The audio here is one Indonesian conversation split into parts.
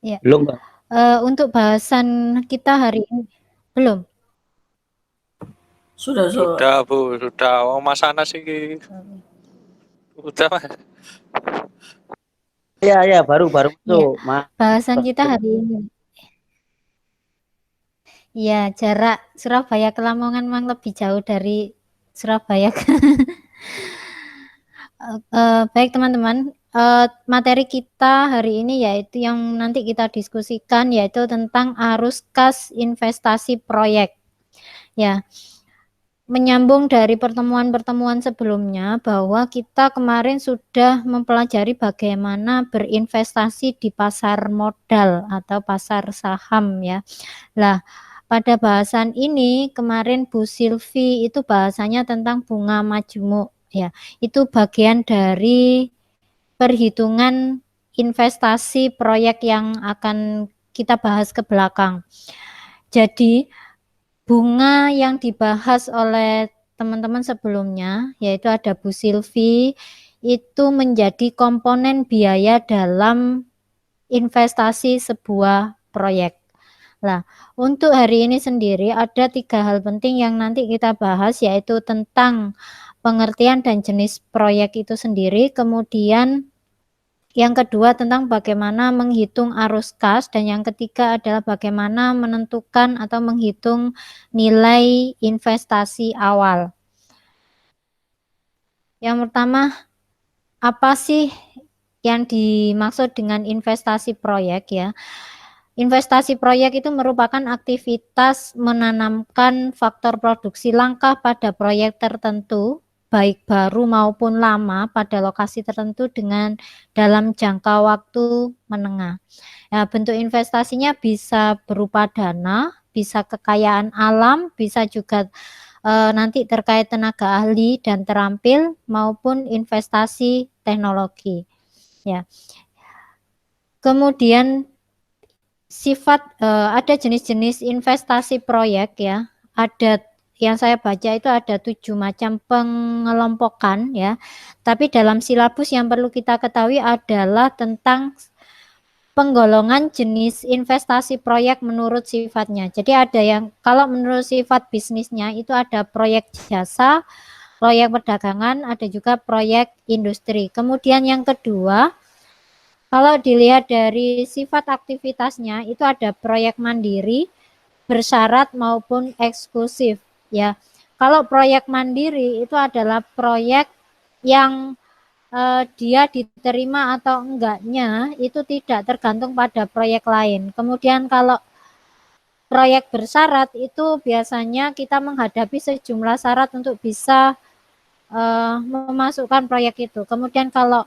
Ya, Belum, Mbak? untuk bahasan kita hari ini belum? Sudah, Sudah, Bu, sudah. Oh, Mas Anas iki udah, Mas. Ya, baru Ya, masuk, Mas. bahasan kita hari ini. Ya, jarak Surabaya ke Lamongan memang lebih jauh dari Surabaya. Baik teman-teman, materi kita hari ini yaitu yang nanti kita diskusikan yaitu tentang arus kas investasi proyek. Ya, menyambung dari pertemuan-pertemuan sebelumnya bahwa kita kemarin sudah mempelajari bagaimana berinvestasi di pasar modal atau pasar saham ya. Lah, pada bahasan ini kemarin Bu Silvi itu bahasanya tentang bunga majemuk ya. Itu bagian dari perhitungan investasi proyek yang akan kita bahas ke belakang. Jadi bunga yang dibahas oleh teman-teman sebelumnya, yaitu ada Bu Silvi, itu menjadi komponen biaya dalam investasi sebuah proyek. Nah, untuk hari ini sendiri ada 3 hal penting yang nanti kita bahas, yaitu tentang pengertian dan jenis proyek itu sendiri, kemudian yang kedua tentang bagaimana menghitung arus kas, dan yang ketiga adalah bagaimana menentukan atau menghitung nilai investasi awal. Yang pertama, apa sih yang dimaksud dengan investasi proyek ya? Investasi proyek itu merupakan aktivitas menanamkan faktor produksi langkah pada proyek tertentu, baik baru maupun lama pada lokasi tertentu dengan dalam jangka waktu menengah. Nah, bentuk investasinya bisa berupa dana, bisa kekayaan alam, bisa juga nanti terkait tenaga ahli dan terampil, maupun investasi teknologi. Ya. Kemudian sifat ada jenis-jenis investasi proyek ya. Ada yang saya baca itu ada 7 macam pengelompokan ya. Tapi dalam silabus yang perlu kita ketahui adalah tentang penggolongan jenis investasi proyek menurut sifatnya. Jadi ada yang kalau menurut sifat bisnisnya itu ada proyek jasa, proyek perdagangan, ada juga proyek industri. Kemudian yang kedua, kalau dilihat dari sifat aktivitasnya itu ada proyek mandiri, bersyarat maupun eksklusif ya. Kalau proyek mandiri itu adalah proyek yang dia diterima atau enggaknya itu tidak tergantung pada proyek lain. Kemudian kalau proyek bersyarat itu biasanya kita menghadapi sejumlah syarat untuk bisa memasukkan proyek itu. Kemudian kalau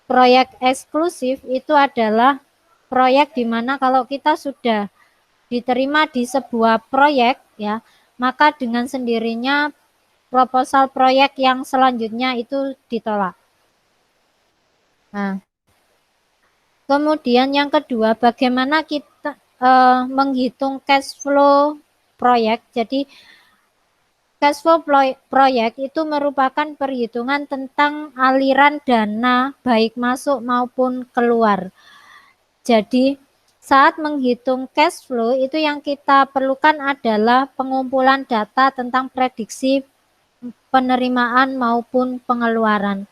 proyek eksklusif itu adalah proyek di mana kalau kita sudah diterima di sebuah proyek ya, maka dengan sendirinya proposal proyek yang selanjutnya itu ditolak. Nah, kemudian yang kedua, bagaimana kita menghitung cash flow proyek. Jadi cash flow proyek itu merupakan perhitungan tentang aliran dana baik masuk maupun keluar. Jadi saat menghitung cash flow itu yang kita perlukan adalah pengumpulan data tentang prediksi penerimaan maupun pengeluaran.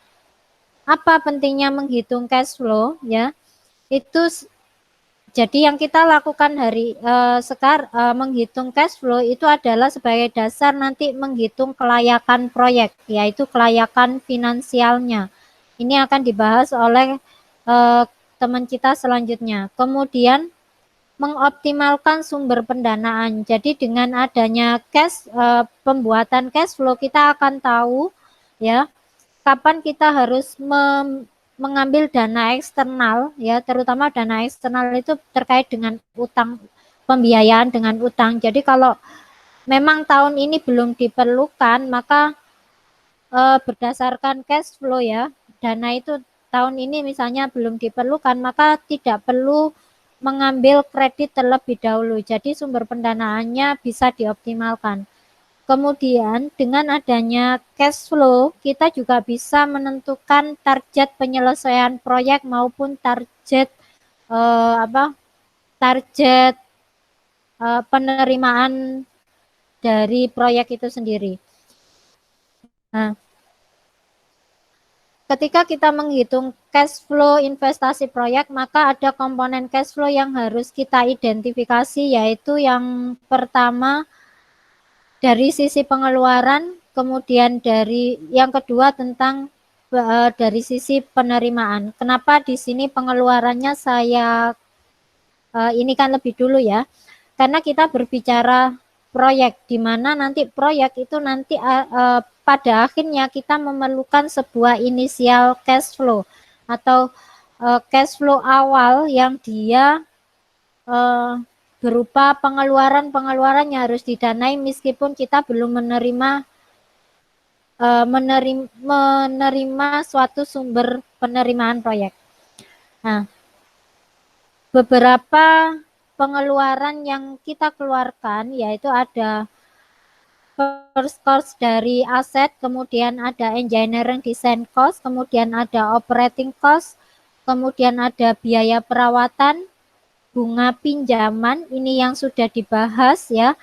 Apa pentingnya menghitung cash flow ya? Itu jadi yang kita lakukan sekarang menghitung cash flow itu adalah sebagai dasar nanti menghitung kelayakan proyek, yaitu kelayakan finansialnya. Ini akan dibahas oleh teman kita selanjutnya. Kemudian mengoptimalkan sumber pendanaan. Jadi dengan adanya pembuatan cash flow kita akan tahu ya kapan kita harus mengambil dana eksternal ya, terutama dana eksternal itu terkait dengan utang, pembiayaan dengan utang. Jadi kalau memang tahun ini belum diperlukan, maka berdasarkan cash flow ya, dana itu tahun ini misalnya belum diperlukan, maka tidak perlu mengambil kredit terlebih dahulu. Jadi sumber pendanaannya bisa dioptimalkan. Kemudian dengan adanya cash flow, kita juga bisa menentukan target penyelesaian proyek maupun target target penerimaan dari proyek itu sendiri. Nah, ketika kita menghitung cash flow investasi proyek, maka ada komponen cash flow yang harus kita identifikasi, yaitu yang pertama dari sisi pengeluaran, kemudian dari yang kedua tentang dari sisi penerimaan. Kenapa di sini pengeluarannya saya ini kan lebih dulu ya, karena kita berbicara proyek, di mana nanti proyek itu nanti pada akhirnya kita memerlukan sebuah inisial cash flow atau cash flow awal yang dia berupa pengeluaran yang harus didanai meskipun kita belum menerima suatu sumber penerimaan proyek. Nah, beberapa pengeluaran yang kita keluarkan yaitu ada first cost dari aset, kemudian ada engineering design cost, kemudian ada operating cost, kemudian ada biaya perawatan, bunga pinjaman, ini yang sudah dibahas ya.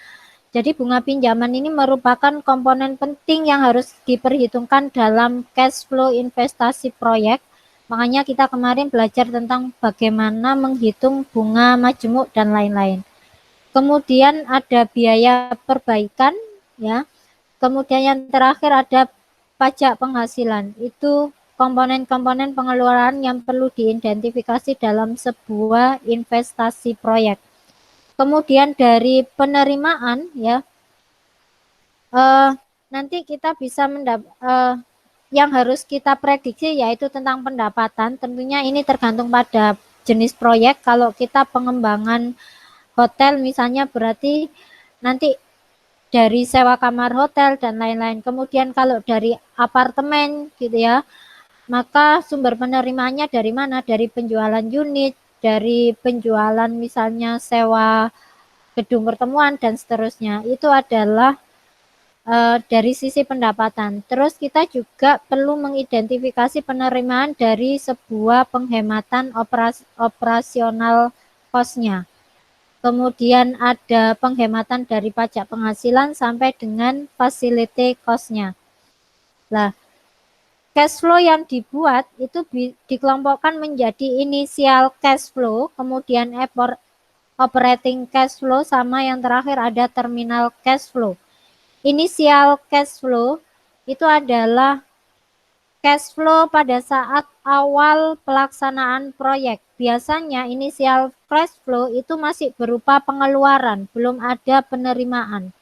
Jadi bunga pinjaman ini merupakan komponen penting yang harus diperhitungkan dalam cash flow investasi proyek. Makanya kita kemarin belajar tentang bagaimana menghitung bunga majemuk dan lain-lain. Kemudian ada biaya perbaikan ya. Kemudian yang terakhir ada pajak penghasilan. Itu komponen-komponen pengeluaran yang perlu diidentifikasi dalam sebuah investasi proyek. Kemudian dari penerimaan ya, nanti kita bisa yang harus kita prediksi yaitu tentang pendapatan. Tentunya ini tergantung pada jenis proyek. Kalau kita pengembangan hotel misalnya berarti nanti dari sewa kamar hotel dan lain-lain. Kemudian kalau dari apartemen gitu ya, maka sumber penerimaannya dari mana? Dari penjualan unit, dari penjualan misalnya sewa gedung pertemuan dan seterusnya. Itu adalah dari sisi pendapatan. Terus kita juga perlu mengidentifikasi penerimaan dari sebuah penghematan operasional cost-nya. Kemudian ada penghematan dari pajak penghasilan sampai dengan facility cost-nya. Nah, cash flow yang dibuat itu dikelompokkan menjadi initial cash flow, kemudian operating cash flow, sama yang terakhir ada terminal cash flow. Initial cash flow itu adalah cash flow pada saat awal pelaksanaan proyek. Biasanya initial cash flow itu masih berupa pengeluaran, belum ada penerimaan.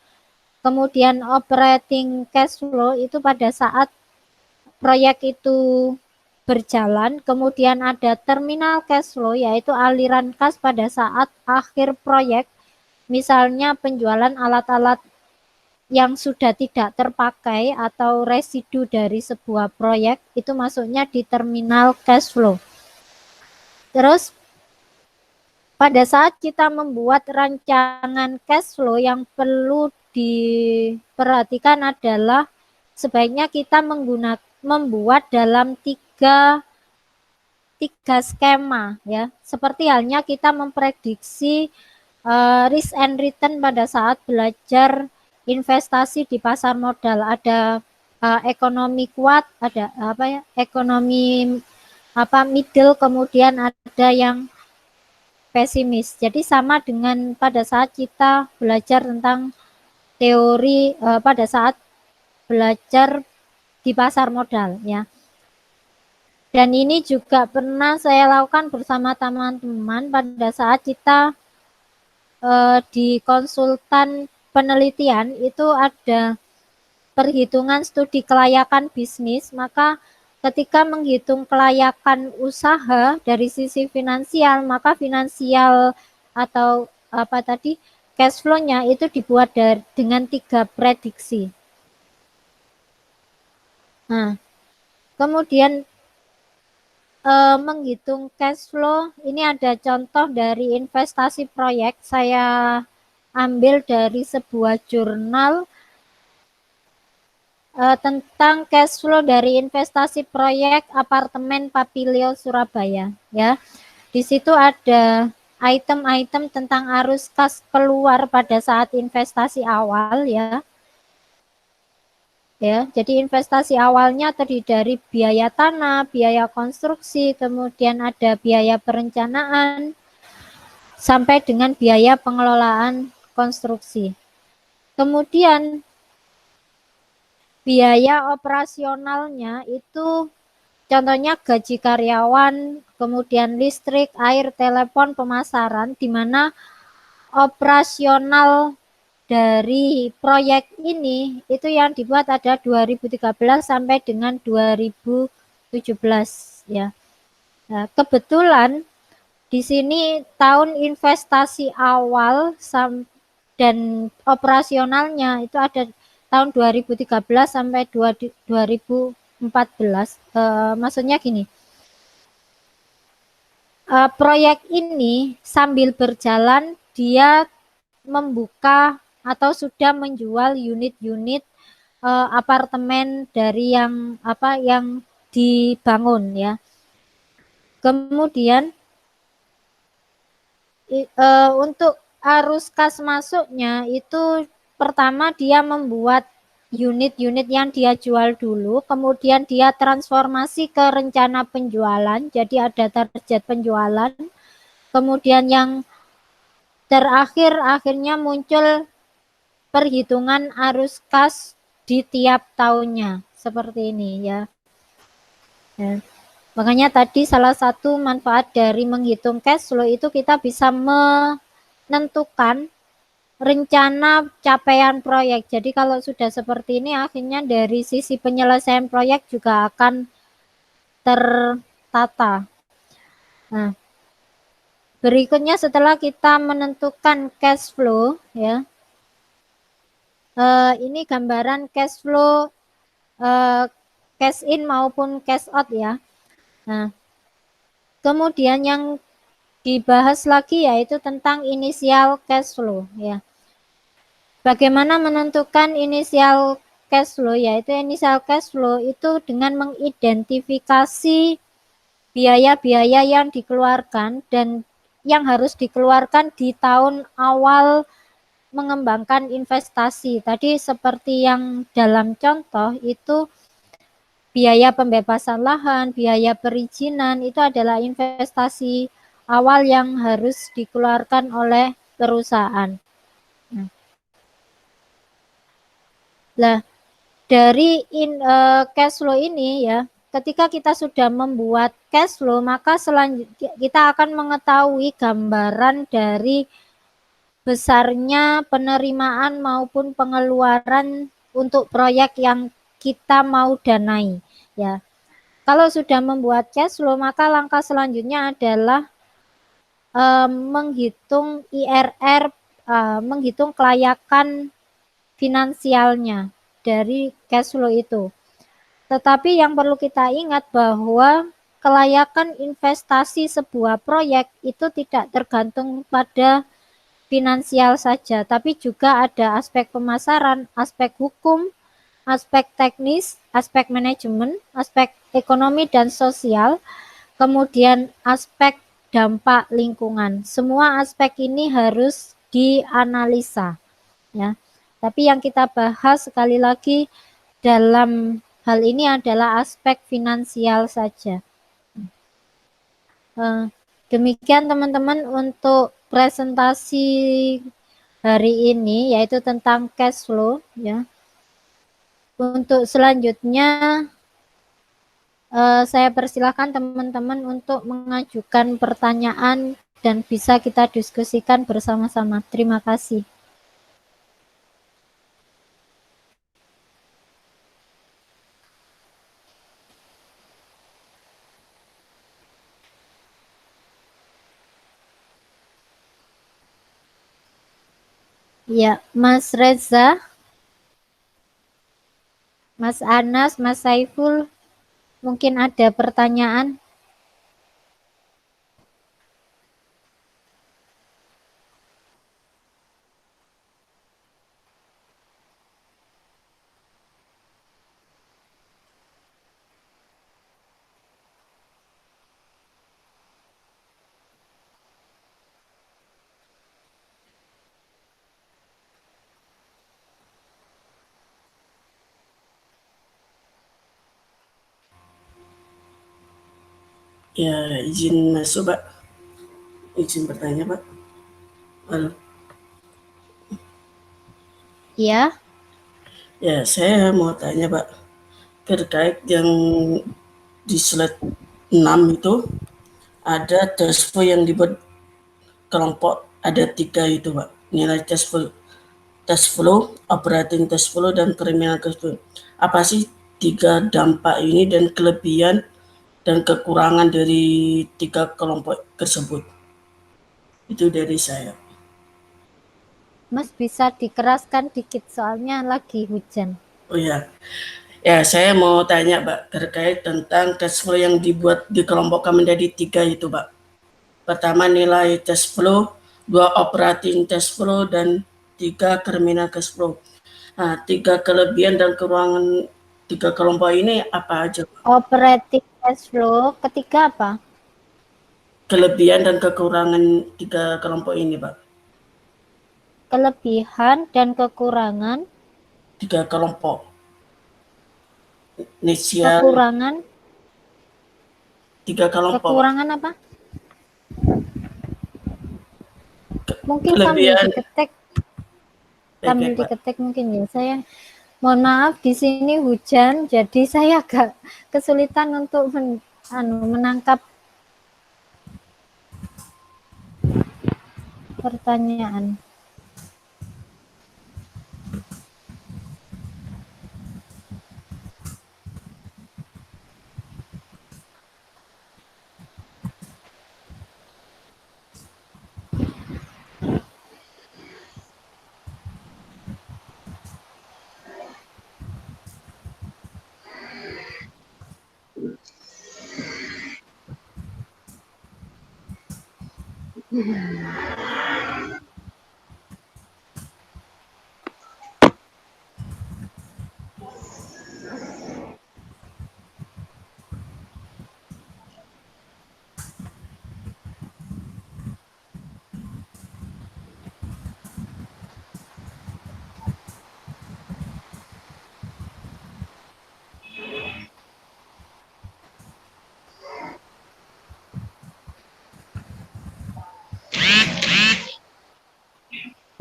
Kemudian operating cash flow itu pada saat proyek itu berjalan. Kemudian ada terminal cash flow yaitu aliran kas pada saat akhir proyek. Misalnya penjualan alat-alat yang sudah tidak terpakai atau residu dari sebuah proyek itu masuknya di terminal cash flow. Terus pada saat kita membuat rancangan cash flow yang perlu diperhatikan adalah sebaiknya kita membuat dalam tiga skema ya. Seperti halnya kita memprediksi risk and return pada saat belajar investasi di pasar modal. Ada ekonomi kuat, ada ekonomi middle, kemudian ada yang pesimis. Jadi sama dengan pada saat kita belajar tentang teori pada saat belajar di pasar modal ya. Dan ini juga pernah saya lakukan bersama teman-teman pada saat kita di konsultan penelitian itu ada perhitungan studi kelayakan bisnis, maka ketika menghitung kelayakan usaha dari sisi finansial, maka finansial atau cash flow-nya itu dibuat dengan 3 prediksi. Nah, kemudian menghitung cash flow, ini ada contoh dari investasi proyek. Saya ambil dari sebuah jurnal tentang cash flow dari investasi proyek apartemen Papilio Surabaya ya. Di situ ada item-item tentang arus kas keluar pada saat investasi awal ya. Ya, jadi investasi awalnya terdiri dari biaya tanah, biaya konstruksi, kemudian ada biaya perencanaan, sampai dengan biaya pengelolaan konstruksi. Kemudian biaya operasionalnya itu contohnya gaji karyawan, kemudian listrik, air, telepon, pemasaran, di mana operasional dari proyek ini itu yang dibuat ada 2013 sampai dengan 2017 ya. Nah, kebetulan di sini tahun investasi awal dan operasionalnya itu ada tahun 2013 sampai 2014. Maksudnya gini, proyek ini sambil berjalan dia membuka atau sudah menjual unit-unit apartemen dari yang dibangun ya. Kemudian untuk arus kas masuknya itu pertama dia membuat unit-unit yang dia jual dulu, kemudian dia transformasi ke rencana penjualan, jadi ada target penjualan. Kemudian yang terakhir akhirnya muncul perhitungan arus kas di tiap tahunnya seperti ini ya. Ya. Makanya tadi salah satu manfaat dari menghitung cash flow itu kita bisa menentukan rencana capaian proyek. Jadi kalau sudah seperti ini akhirnya dari sisi penyelesaian proyek juga akan tertata. Nah, berikutnya setelah kita menentukan cash flow ya. Ini gambaran cash flow cash in maupun cash out ya. Nah, kemudian yang dibahas lagi yaitu tentang inisial cash flow ya. Bagaimana menentukan inisial cash flow? Yaitu inisial cash flow itu dengan mengidentifikasi biaya-biaya yang dikeluarkan dan yang harus dikeluarkan di tahun awal mengembangkan investasi. Tadi seperti yang dalam contoh itu biaya pembebasan lahan, biaya perizinan itu adalah investasi awal yang harus dikeluarkan oleh perusahaan. Nah, dari cash flow ini ya, ketika kita sudah membuat cash flow, maka selanjutnya kita akan mengetahui gambaran dari besarnya penerimaan maupun pengeluaran untuk proyek yang kita mau danai ya. Kalau sudah membuat cash flow, maka langkah selanjutnya adalah menghitung IRR, menghitung kelayakan finansialnya dari cash flow itu. Tetapi yang perlu kita ingat bahwa kelayakan investasi sebuah proyek itu tidak tergantung pada finansial saja, tapi juga ada aspek pemasaran, aspek hukum, aspek teknis, aspek manajemen, aspek ekonomi dan sosial, kemudian aspek dampak lingkungan. Semua aspek ini harus dianalisa ya. Tapi yang kita bahas sekali lagi dalam hal ini adalah aspek finansial saja. Demikian teman-teman untuk presentasi hari ini yaitu tentang cash flow ya. Untuk selanjutnya saya persilahkan teman-teman untuk mengajukan pertanyaan dan bisa kita diskusikan bersama-sama. Terima kasih. Ya, Mas Reza, Mas Anas, Mas Saiful, mungkin ada pertanyaan? Ya, izin masuk, Pak. Izin bertanya, Pak. Halo. Iya. Ya, saya mau tanya, Pak, terkait yang di slide 6 itu ada cash flow yang dibuat kelompok ada 3 itu, Pak. Nilai cash flow, operating cash flow, dan criminal cash flow. Apa sih 3 dampak ini dan kelebihan dan kekurangan dari 3 kelompok tersebut? Itu dari saya. Mas bisa dikeraskan dikit soalnya lagi hujan. Oh ya, ya saya mau tanya, Pak, terkait tentang cash flow yang dibuat dikelompokkan menjadi 3 itu, Pak. Pertama nilai cash flow, 2 operating cash flow, dan 3 criminal cash flow. Nah, 3 kelebihan dan kekurangan 3 kelompok ini apa aja, Pak? Operating cash flow ketiga apa? Kelebihan dan kekurangan 3 kelompok ini, Pak. Kelebihan dan kekurangan. 3 kelompok. Inisial Kekurangan. 3 kelompok, Pak. Kekurangan apa? Mungkin sambil Kelebihan diketik. baik, Sambil Pak. diketik mungkin ya. Saya mohon maaf di sini hujan, jadi saya agak kesulitan untuk menangkap pertanyaan.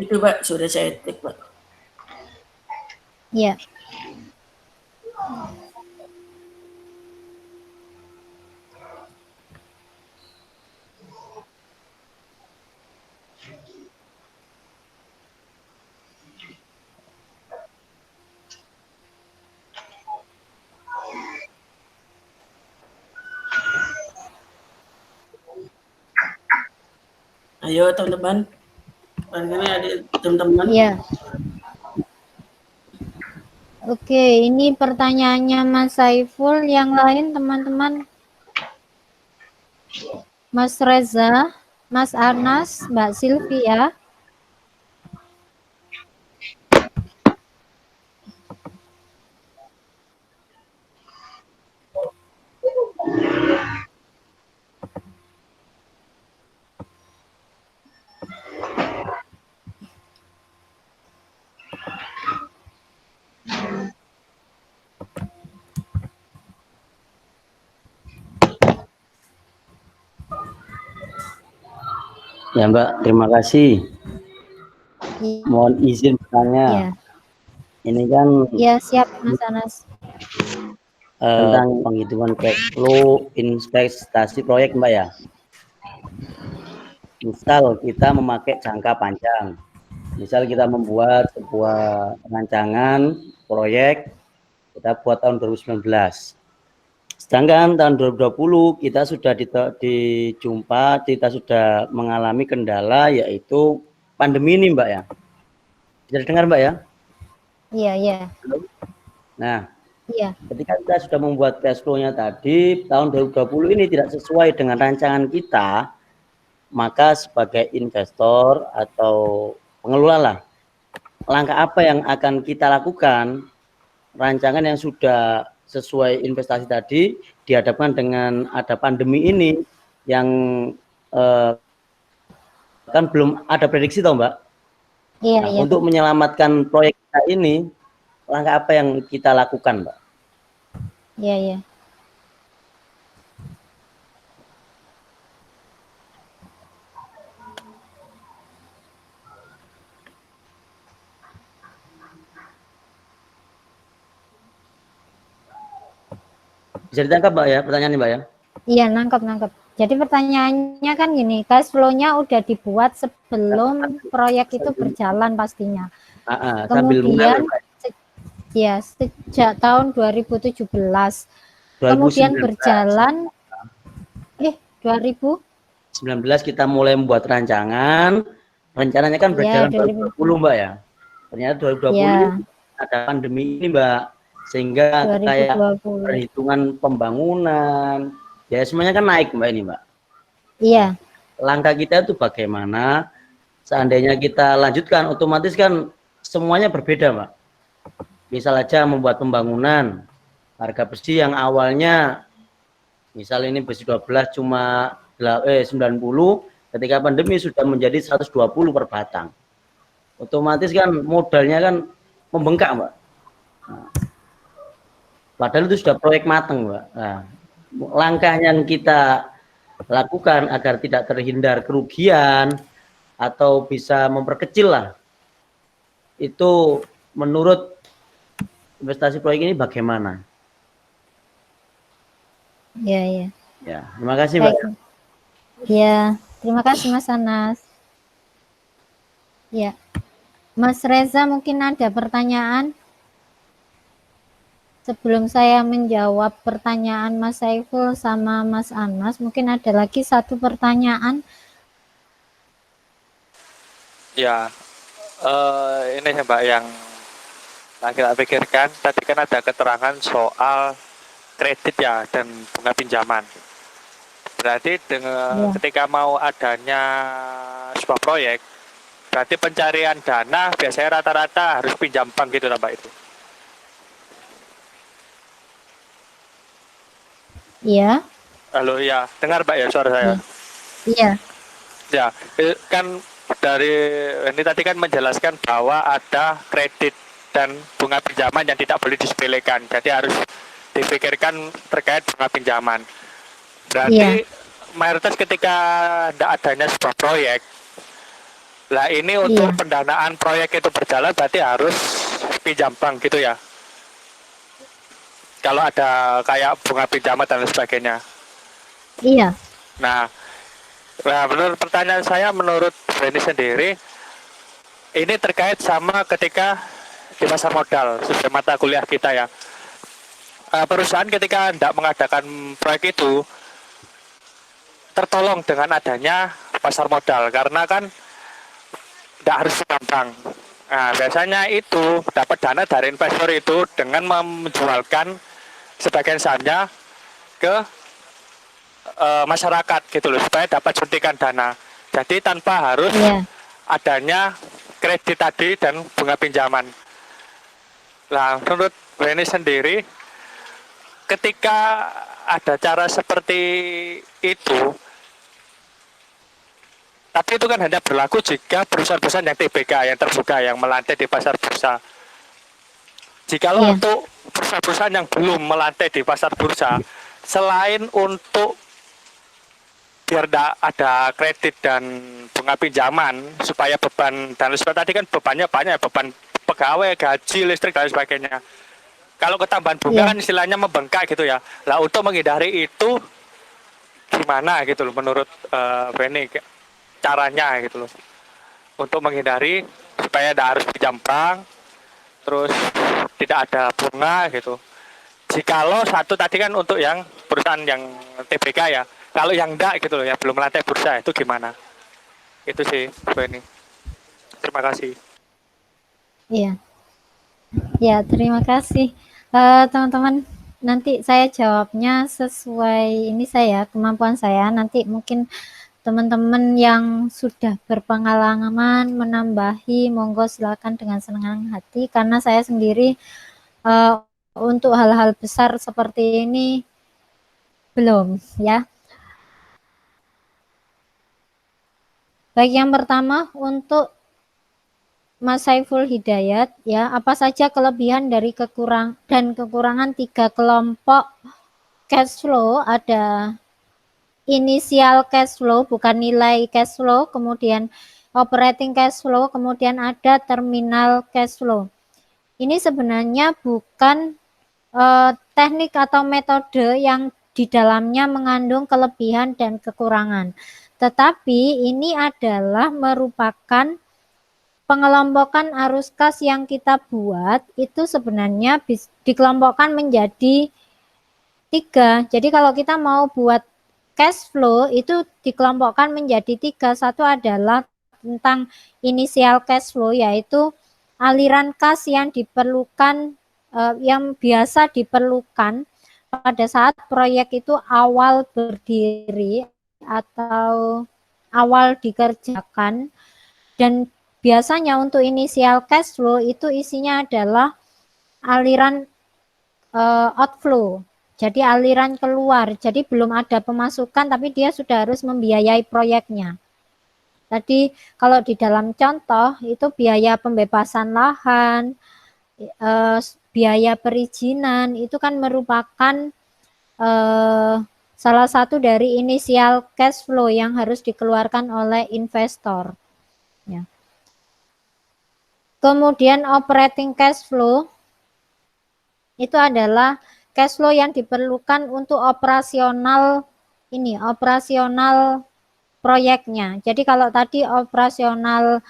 Itu, Pak, sudah saya ketik, Pak. Ya. Ayo teman-teman, barangkali ada teman-teman. Ya. Oke, ini pertanyaannya Mas Saiful. Yang lain teman-teman, Mas Reza, Mas Anas, Mbak Sylvia. Ya Mbak, terima kasih. Mohon izin bertanya. Ya. Ini kan ya siap Mas Anas. Tentang penghitungan cash flow investasi proyek Mbak ya. Misal kita memakai jangka panjang. Misal kita membuat sebuah rancangan proyek kita buat tahun 2019. Sedangkan tahun 2020 kita sudah kita sudah mengalami kendala yaitu pandemi ini Mbak ya. Bisa dengar Mbak ya? Iya, iya. Nah, iya. Ketika kita sudah membuat cash flow-nya tadi tahun 2020 ini tidak sesuai dengan rancangan kita, maka sebagai investor atau pengelola lah, langkah apa yang akan kita lakukan? Rancangan yang sudah sesuai investasi tadi dihadapkan dengan ada pandemi ini yang kan belum ada prediksi toh Mbak. Iya, nah, iya. Untuk menyelamatkan proyek kita ini, langkah apa yang kita lakukan Mbak? Iya, iya. Bisa ditangkap Mbak ya pertanyaannya Mbak ya? Iya, nangkep. Jadi pertanyaannya kan gini, cash flow-nya udah dibuat sebelum proyek itu berjalan pastinya. Sambil mengalir Kemudian Mbak. ya sejak tahun 2017. Kemudian 2019. berjalan 2019 kita mulai membuat rancangan. Rencananya kan berjalan 2020 Mbak ya. Ternyata 2020 ya, ada pandemi ini Mbak. Sehingga kayak 2020. perhitungan pembangunan, ya semuanya kan naik Mbak ini Mbak. Iya. Langkah kita itu bagaimana seandainya kita lanjutkan, otomatis kan semuanya berbeda Mbak. Misal aja membuat pembangunan, harga besi yang awalnya misal ini besi 12 cuma 90, ketika pandemi sudah menjadi 120 per batang. Otomatis kan modalnya kan membengkak Mbak. Nah, padahal itu sudah proyek matang Mbak. Nah, langkah yang kita lakukan agar tidak terhindar kerugian atau bisa memperkecil lah, itu menurut investasi proyek ini bagaimana? Ya, Terima kasih Mbak. Ya, terima kasih Mas Anas. Ya, Mas Reza mungkin ada pertanyaan? Sebelum saya menjawab pertanyaan Mas Saiful sama Mas Anas, mungkin ada lagi satu pertanyaan. Ya, ini ya Mbak yang kita pikirkan tadi kan ada keterangan soal kredit ya dan bunga pinjaman. Berarti dengan ketika mau adanya sebuah proyek, berarti pencarian dana biasanya rata-rata harus pinjam bank gitu lah Mbak itu. Iya. Halo ya, dengar Mbak ya suara saya? Iya. Ya, kan dari ini tadi kan menjelaskan bahwa ada kredit dan bunga pinjaman yang tidak boleh disepelekan. Jadi harus dipikirkan terkait bunga pinjaman. Berarti mayoritas ketika tidak adanya sebuah proyek, lah ini untuk pendanaan proyek itu berjalan berarti harus pinjam bank gitu ya. Kalau ada kayak bunga pinjaman dan sebagainya. Iya. Nah, menurut pertanyaan saya, menurut Beni sendiri, ini terkait sama ketika di pasar modal, sesuai mata kuliah kita ya. Perusahaan ketika tidak mengadakan proyek itu, tertolong dengan adanya pasar modal, karena kan tidak harus gampang. Nah, biasanya itu dapat dana dari investor itu dengan menjualkan sebagian sahamnya ke masyarakat gitu loh, supaya dapat suntikan dana. Jadi tanpa harus adanya kredit tadi dan bunga pinjaman. Nah, menurut Beni sendiri, ketika ada cara seperti itu, tapi itu kan hanya berlaku jika perusahaan-perusahaan yang TBK, yang terbuka, yang melantai di pasar bursa. Jikalau untuk perusahaan-perusahaan yang belum melantai di pasar bursa, selain untuk biar ada kredit dan bunga pinjaman supaya beban dan seperti tadi kan bebannya banyak, beban pegawai, gaji, listrik dan sebagainya. Kalau ketambahan bunga kan istilahnya membengkak gitu ya. Lah untuk menghindari itu gimana gitu loh menurut Beni caranya gitu loh. Untuk menghindari supaya tidak harus pinjam bank, terus tidak ada bunga gitu. Jikalau satu tadi kan untuk yang perusahaan yang TBK ya. Kalau yang enggak gitu loh, yang belum melantai bursa itu gimana? Itu sih, Bu Eni. Terima kasih. Iya. Ya, terima kasih. Teman-teman, nanti saya jawabnya sesuai ini saya, kemampuan saya. Nanti mungkin teman-teman yang sudah berpengalaman menambahi, monggo silakan dengan senang hati. Karena saya sendiri untuk hal-hal besar seperti ini belum ya. Baik, yang pertama untuk Mas Saiful Hidayat ya, apa saja kelebihan dari kekurangan 3 kelompok cash flow? Ada inisial cash flow, bukan nilai cash flow, kemudian operating cash flow, kemudian ada terminal cash flow. Ini sebenarnya bukan teknik atau metode yang di dalamnya mengandung kelebihan dan kekurangan. Tetapi ini adalah merupakan pengelompokan arus kas yang kita buat itu sebenarnya dikelompokkan menjadi 3. Jadi kalau kita mau buat cash flow itu dikelompokkan menjadi 3. Satu adalah tentang inisial cash flow, yaitu aliran kas yang diperlukan yang biasa diperlukan pada saat proyek itu awal berdiri atau awal dikerjakan, dan biasanya untuk inisial cash flow itu isinya adalah aliran outflow, jadi aliran keluar, jadi belum ada pemasukan tapi dia sudah harus membiayai proyeknya. Tadi kalau di dalam contoh itu biaya pembebasan lahan, biaya perizinan itu kan merupakan salah satu dari inisial cash flow yang harus dikeluarkan oleh investor. Ya. Kemudian operating cash flow itu adalah cash flow yang diperlukan untuk operasional proyeknya. Jadi kalau tadi operasional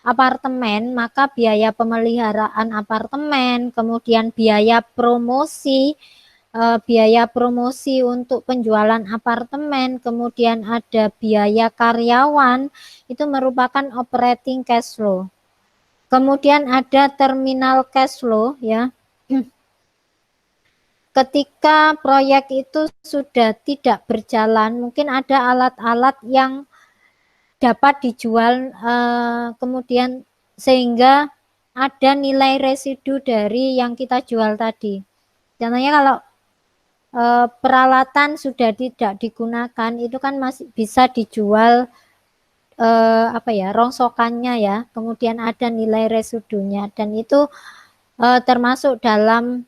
apartemen, maka biaya pemeliharaan apartemen, kemudian biaya promosi untuk penjualan apartemen, kemudian ada biaya karyawan, itu merupakan operating cash flow. Kemudian ada terminal cash flow, ya. Ketika proyek itu sudah tidak berjalan, mungkin ada alat-alat yang dapat dijual kemudian sehingga ada nilai residu dari yang kita jual tadi. Contohnya kalau peralatan sudah tidak digunakan itu kan masih bisa dijual rongsokannya ya, kemudian ada nilai residunya, dan itu termasuk dalam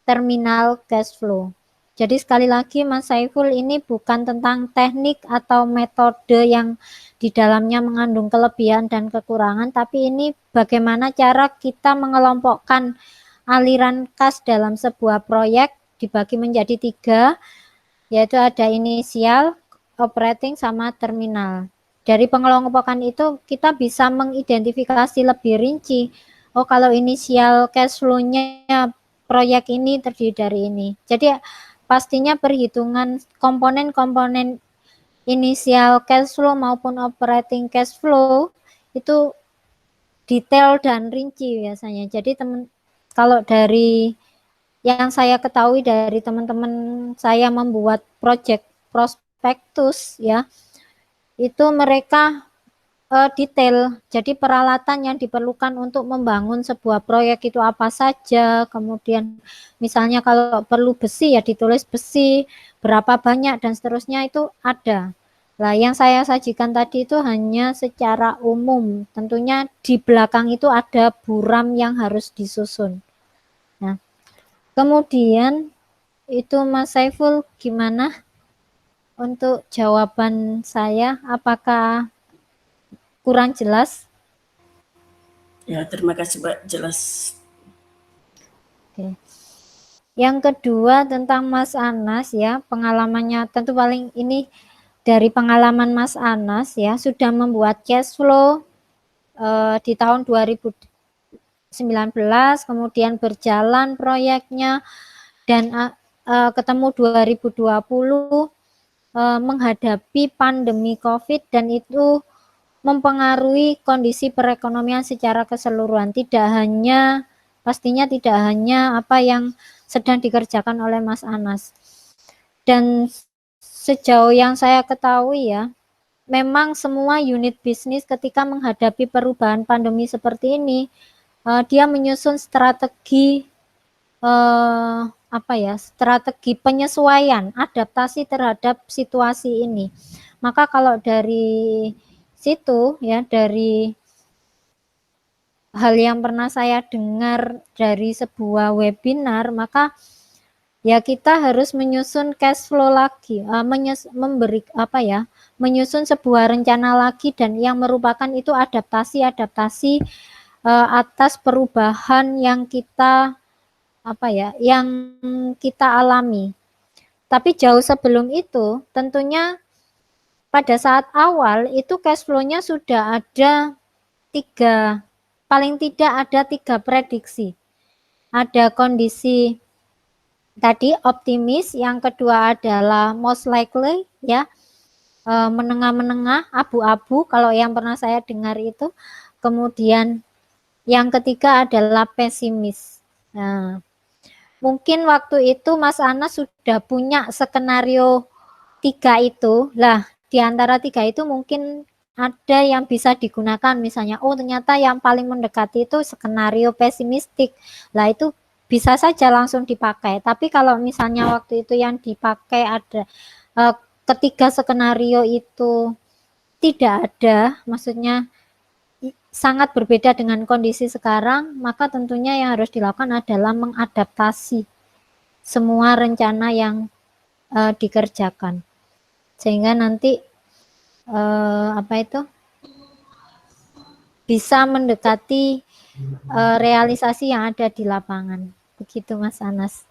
terminal cash flow. Jadi sekali lagi Mas Saiful, ini bukan tentang teknik atau metode yang di dalamnya mengandung kelebihan dan kekurangan, tapi ini bagaimana cara kita mengelompokkan aliran kas dalam sebuah proyek dibagi menjadi 3, yaitu ada inisial, operating, sama terminal. Dari pengelompokan itu kita bisa mengidentifikasi lebih rinci. Oh, kalau inisial cash flow-nya proyek ini terdiri dari ini. Jadi pastinya perhitungan komponen-komponen inisial cash flow maupun operating cash flow itu detail dan rinci biasanya. Jadi kalau dari yang saya ketahui dari teman-teman saya membuat project prospektus ya, itu mereka detail. Jadi peralatan yang diperlukan untuk membangun sebuah proyek itu apa saja, kemudian misalnya kalau perlu besi ya ditulis besi, berapa banyak dan seterusnya itu ada. Nah, yang saya sajikan tadi itu hanya secara umum. Tentunya di belakang itu ada buram yang harus disusun. Nah, kemudian itu Mas Saiful, gimana untuk jawaban saya? Apakah kurang jelas? Ya, terima kasih Mbak, jelas. Oke. Yang kedua tentang Mas Anas ya, pengalamannya tentu paling ini dari pengalaman Mas Anas ya, sudah membuat cash flow di tahun 2019, kemudian berjalan proyeknya dan ketemu 2020 menghadapi pandemi COVID, dan itu mempengaruhi kondisi perekonomian secara keseluruhan. Pastinya tidak hanya apa yang sedang dikerjakan oleh Mas Anas. Dan sejauh yang saya ketahui ya, memang semua unit bisnis ketika menghadapi perubahan pandemi seperti ini, dia menyusun strategi strategi penyesuaian, adaptasi terhadap situasi ini. Maka kalau dari situ ya, dari hal yang pernah saya dengar dari sebuah webinar, maka ya kita harus menyusun cash flow lagi, menyusun sebuah rencana lagi, dan yang merupakan itu adaptasi atas perubahan yang kita yang kita alami. Tapi jauh sebelum itu, tentunya pada saat awal itu cash flow-nya sudah ada paling tidak ada 3 prediksi. Ada kondisi tadi optimis, yang kedua adalah most likely ya, menengah-menengah, abu-abu kalau yang pernah saya dengar itu. Kemudian yang ketiga adalah pesimis. Nah, mungkin waktu itu Mas Anas sudah punya skenario 3 itu. Lah, di antara 3 itu mungkin ada yang bisa digunakan, misalnya ternyata yang paling mendekati itu skenario pesimistik. Lah, itu bisa saja langsung dipakai. Tapi kalau misalnya waktu itu yang dipakai ada ketiga skenario itu tidak ada, maksudnya sangat berbeda dengan kondisi sekarang, maka tentunya yang harus dilakukan adalah mengadaptasi semua rencana yang dikerjakan, sehingga nanti bisa mendekati realisasi yang ada di lapangan. Begitu Mas Anas.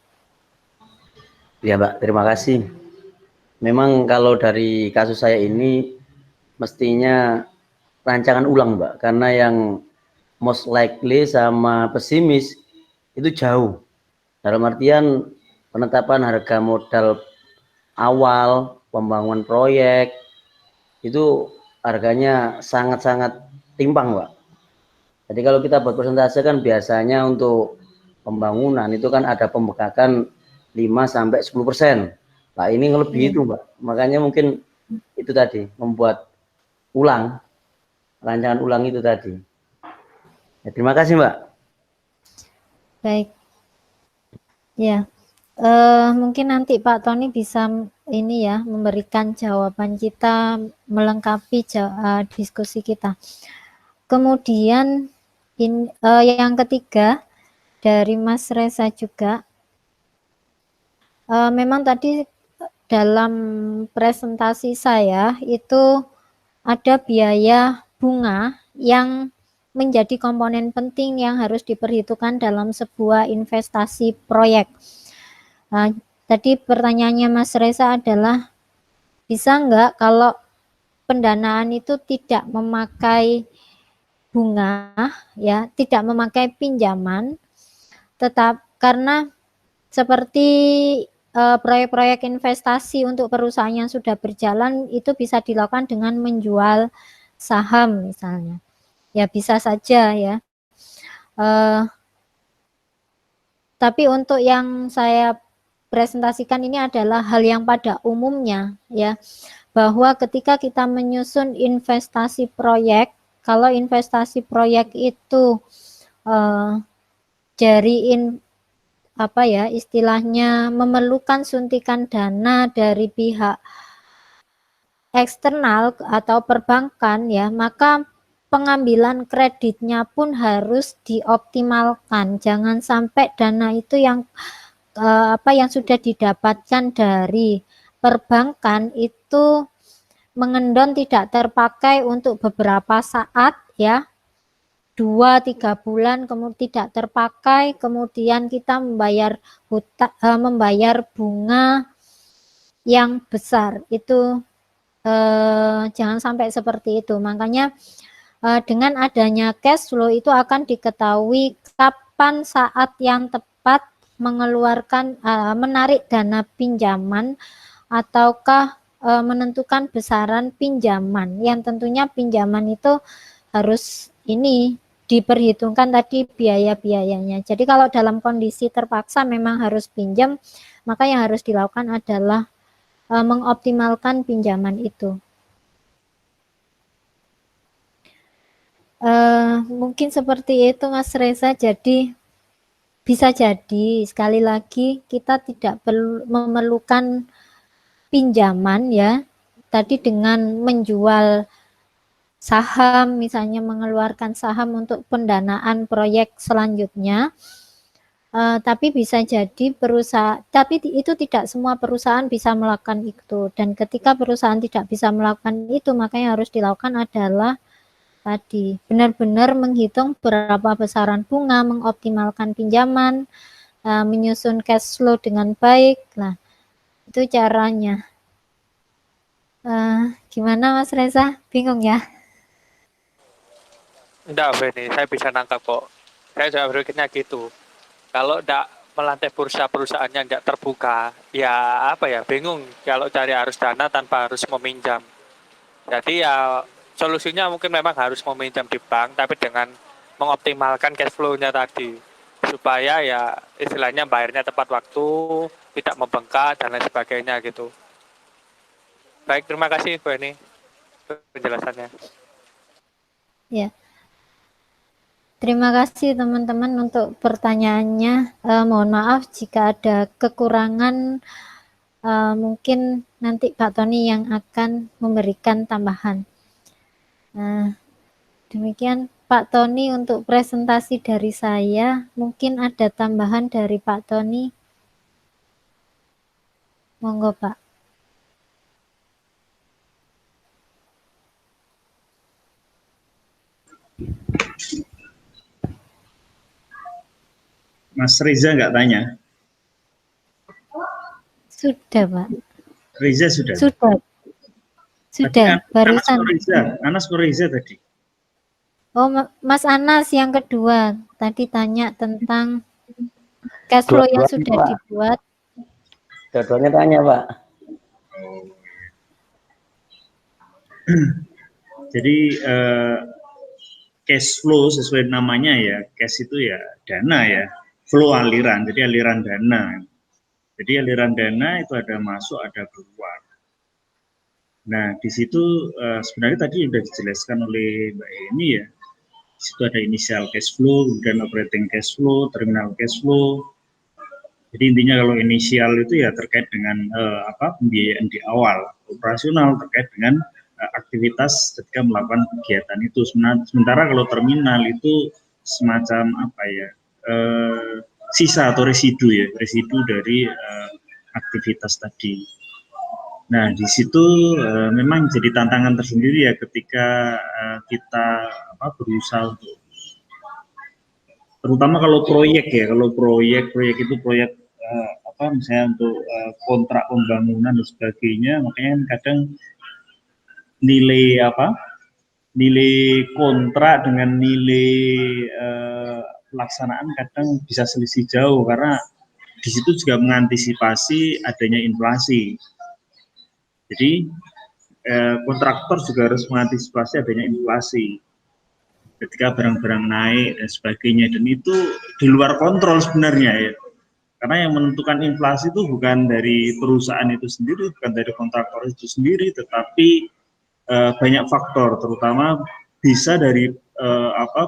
Ya Mbak, terima kasih. Memang kalau dari kasus saya ini mestinya rancangan ulang Mbak, karena yang most likely sama pesimis itu jauh. Dalam artian penetapan harga modal awal, pembangunan proyek, itu harganya sangat-sangat timpang Mbak. Jadi kalau kita buat persentase kan biasanya untuk pembangunan itu kan ada pembengkakan 5-10%. Nah ini lebih itu Mbak. Makanya mungkin itu tadi, membuat ulang, rancangan ulang itu tadi. Ya, terima kasih Mbak. Baik. Ya, mungkin nanti Pak Tony bisa ini ya, memberikan jawaban kita, melengkapi diskusi kita. Kemudian yang ketiga dari Mas Reza juga, memang tadi dalam presentasi saya itu ada biaya bunga yang menjadi komponen penting yang harus diperhitungkan dalam sebuah investasi proyek. Tadi pertanyaannya Mas Reza adalah, bisa nggak kalau pendanaan itu tidak memakai bunga, ya, tidak memakai pinjaman, tetap karena seperti proyek-proyek investasi untuk perusahaan yang sudah berjalan itu bisa dilakukan dengan menjual saham misalnya. Ya bisa saja ya. Tapi untuk yang saya presentasikan ini adalah hal yang pada umumnya ya, bahwa ketika kita menyusun investasi proyek, kalau investasi proyek itu istilahnya memerlukan suntikan dana dari pihak eksternal atau perbankan ya, maka pengambilan kreditnya pun harus dioptimalkan. Jangan sampai dana itu yang sudah didapatkan dari perbankan itu mengendon tidak terpakai untuk beberapa saat ya, 2-3 bulan kemudian tidak terpakai, kemudian kita membayar bunga yang besar. Itu jangan sampai seperti itu. Makanya dengan adanya cash flow itu akan diketahui kapan saat yang tepat mengeluarkan menarik dana pinjaman ataukah menentukan besaran pinjaman, yang tentunya pinjaman itu harus diperhitungkan tadi biaya-biayanya. Jadi kalau dalam kondisi terpaksa memang harus pinjam, maka yang harus dilakukan adalah mengoptimalkan pinjaman itu. Mungkin seperti itu Mas Reza. Jadi bisa jadi sekali lagi kita tidak perlu memerlukan pinjaman ya, tadi dengan menjual saham, misalnya mengeluarkan saham untuk pendanaan proyek selanjutnya. Tapi bisa jadi tapi itu tidak semua perusahaan bisa melakukan itu, dan ketika perusahaan tidak bisa melakukan itu, maka yang harus dilakukan adalah tadi benar-benar menghitung berapa besaran bunga, mengoptimalkan pinjaman, menyusun cash flow dengan baik. Nah, itu caranya. Gimana Mas Reza? Bingung ya? Enggak, Benny, saya bisa nangkap kok. Saya juga berpikirnya gitu. Kalau enggak melantai bursa perusahaannya enggak terbuka, ya apa ya, bingung kalau cari arus dana tanpa harus meminjam. Jadi ya solusinya mungkin memang harus meminjam di bank, tapi dengan mengoptimalkan cash flow-nya tadi. Supaya ya istilahnya bayarnya tepat waktu, tidak membengkak, dan lain sebagainya gitu. Baik, terima kasih Bu Eni penjelasannya. Ya. Terima kasih teman-teman untuk pertanyaannya. Mohon maaf jika ada kekurangan, mungkin nanti Pak Tony yang akan memberikan tambahan. Demikian Pak Tony untuk presentasi dari saya. Mungkin ada tambahan dari Pak Tony. Monggo Pak. Mas Reza nggak tanya? Sudah Pak. Reza sudah. Sudah. Barusan. Anas Reza tadi. Oh, Mas Anas yang kedua tadi tanya tentang cash flow yang sudah dibuat. Dua-duanya tanya, Pak. Jadi cash flow sesuai namanya ya, cash itu ya dana ya, flow aliran, jadi aliran dana. Jadi aliran dana itu ada masuk, ada keluar. Nah, di situ sebenarnya tadi sudah dijelaskan oleh Mbak Eni ya. Di situ ada initial cash flow, kemudian operating cash flow, terminal cash flow. Jadi intinya kalau inisial itu ya terkait dengan pembiayaan di awal, operasional terkait dengan aktivitas ketika melakukan kegiatan itu. Sementara kalau terminal itu semacam sisa atau residu dari aktivitas tadi. Nah, di situ memang jadi tantangan tersendiri ya ketika kita berusaha untuk, terutama kalau proyek ya, proyek itu proyek misalnya untuk kontrak pembangunan dan sebagainya, makanya kadang nilai kontrak dengan nilai pelaksanaan kadang bisa selisih jauh karena di situ juga mengantisipasi adanya inflasi. Jadi kontraktor juga harus mengantisipasi adanya inflasi ketika barang-barang naik dan sebagainya, dan itu di luar kontrol sebenarnya ya. Karena yang menentukan inflasi itu bukan dari perusahaan itu sendiri, bukan dari kontraktor itu sendiri, tetapi banyak faktor, terutama bisa dari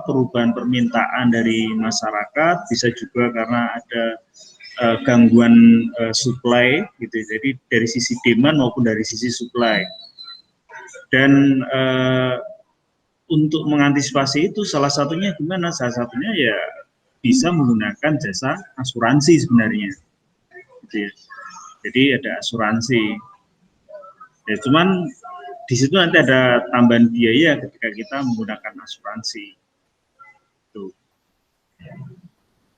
perubahan permintaan dari masyarakat, bisa juga karena ada gangguan supply gitu. Jadi dari sisi demand maupun dari sisi supply. Dan untuk mengantisipasi itu salah satunya gimana? Salah satunya ya bisa menggunakan jasa asuransi sebenarnya. Gitu ya. Jadi ada asuransi. Ya cuman di situ nanti ada tambahan biaya ketika kita menggunakan asuransi. Tuh.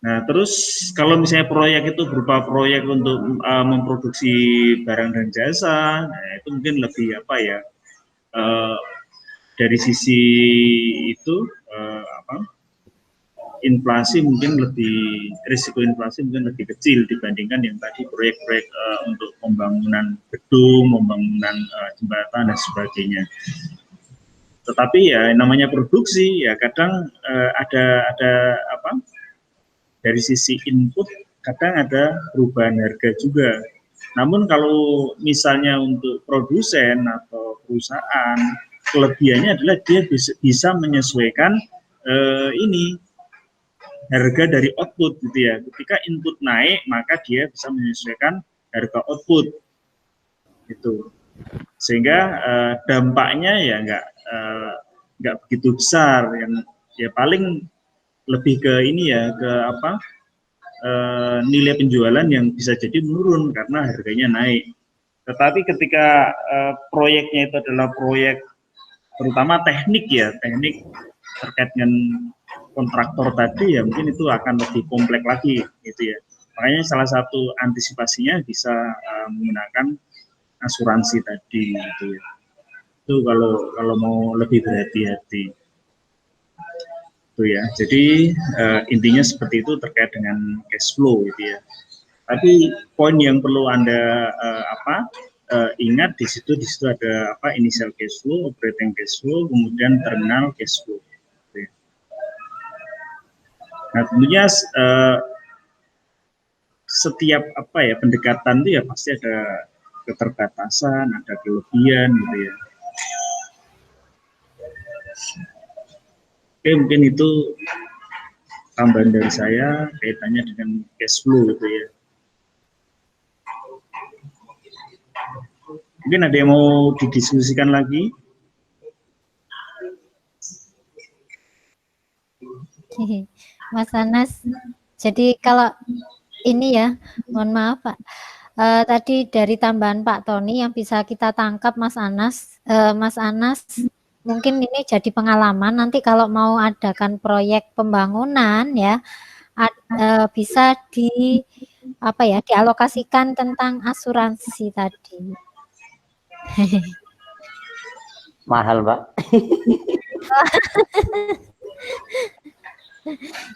Nah, terus kalau misalnya proyek itu berupa proyek untuk memproduksi barang dan jasa, nah itu mungkin lebih dari sisi itu inflasi mungkin risiko inflasi mungkin lebih kecil dibandingkan yang tadi proyek-proyek untuk pembangunan gedung, pembangunan jembatan dan sebagainya. Tetapi ya namanya produksi ya kadang ada dari sisi input kadang ada perubahan harga juga. Namun kalau misalnya untuk produsen atau perusahaan, kelebihannya adalah dia bisa menyesuaikan harga dari output gitu ya. Ketika input naik, maka dia bisa menyesuaikan harga output itu. Sehingga dampaknya ya nggak begitu besar, yang ya paling lebih ke nilai penjualan yang bisa jadi menurun karena harganya naik. Tetapi ketika proyeknya itu adalah proyek terutama teknik terkait dengan kontraktor tadi ya mungkin itu akan lebih kompleks lagi gitu ya. Makanya salah satu antisipasinya bisa menggunakan asuransi tadi gitu ya. Itu kalau mau lebih berhati-hati. Itu ya. Jadi intinya seperti itu terkait dengan cash flow gitu ya. Tapi poin yang perlu Anda ingat di situ ada initial cash flow, operating cash flow, kemudian terminal cash flow. Gitu ya. Nah, tentunya setiap pendekatan itu ya pasti ada keterbatasan, ada kelebihan gitu ya. Oke, mungkin itu tambahan dari saya kaitannya dengan cash flow gitu ya. Mungkin ada yang mau didiskusikan lagi? Mas Anas, jadi kalau ini ya, mohon maaf Pak, tadi dari tambahan Pak Tony yang bisa kita tangkap Mas Anas, mungkin ini jadi pengalaman nanti kalau mau adakan proyek pembangunan ya, bisa dialokasikan tentang asuransi tadi. Mahal, Mbak.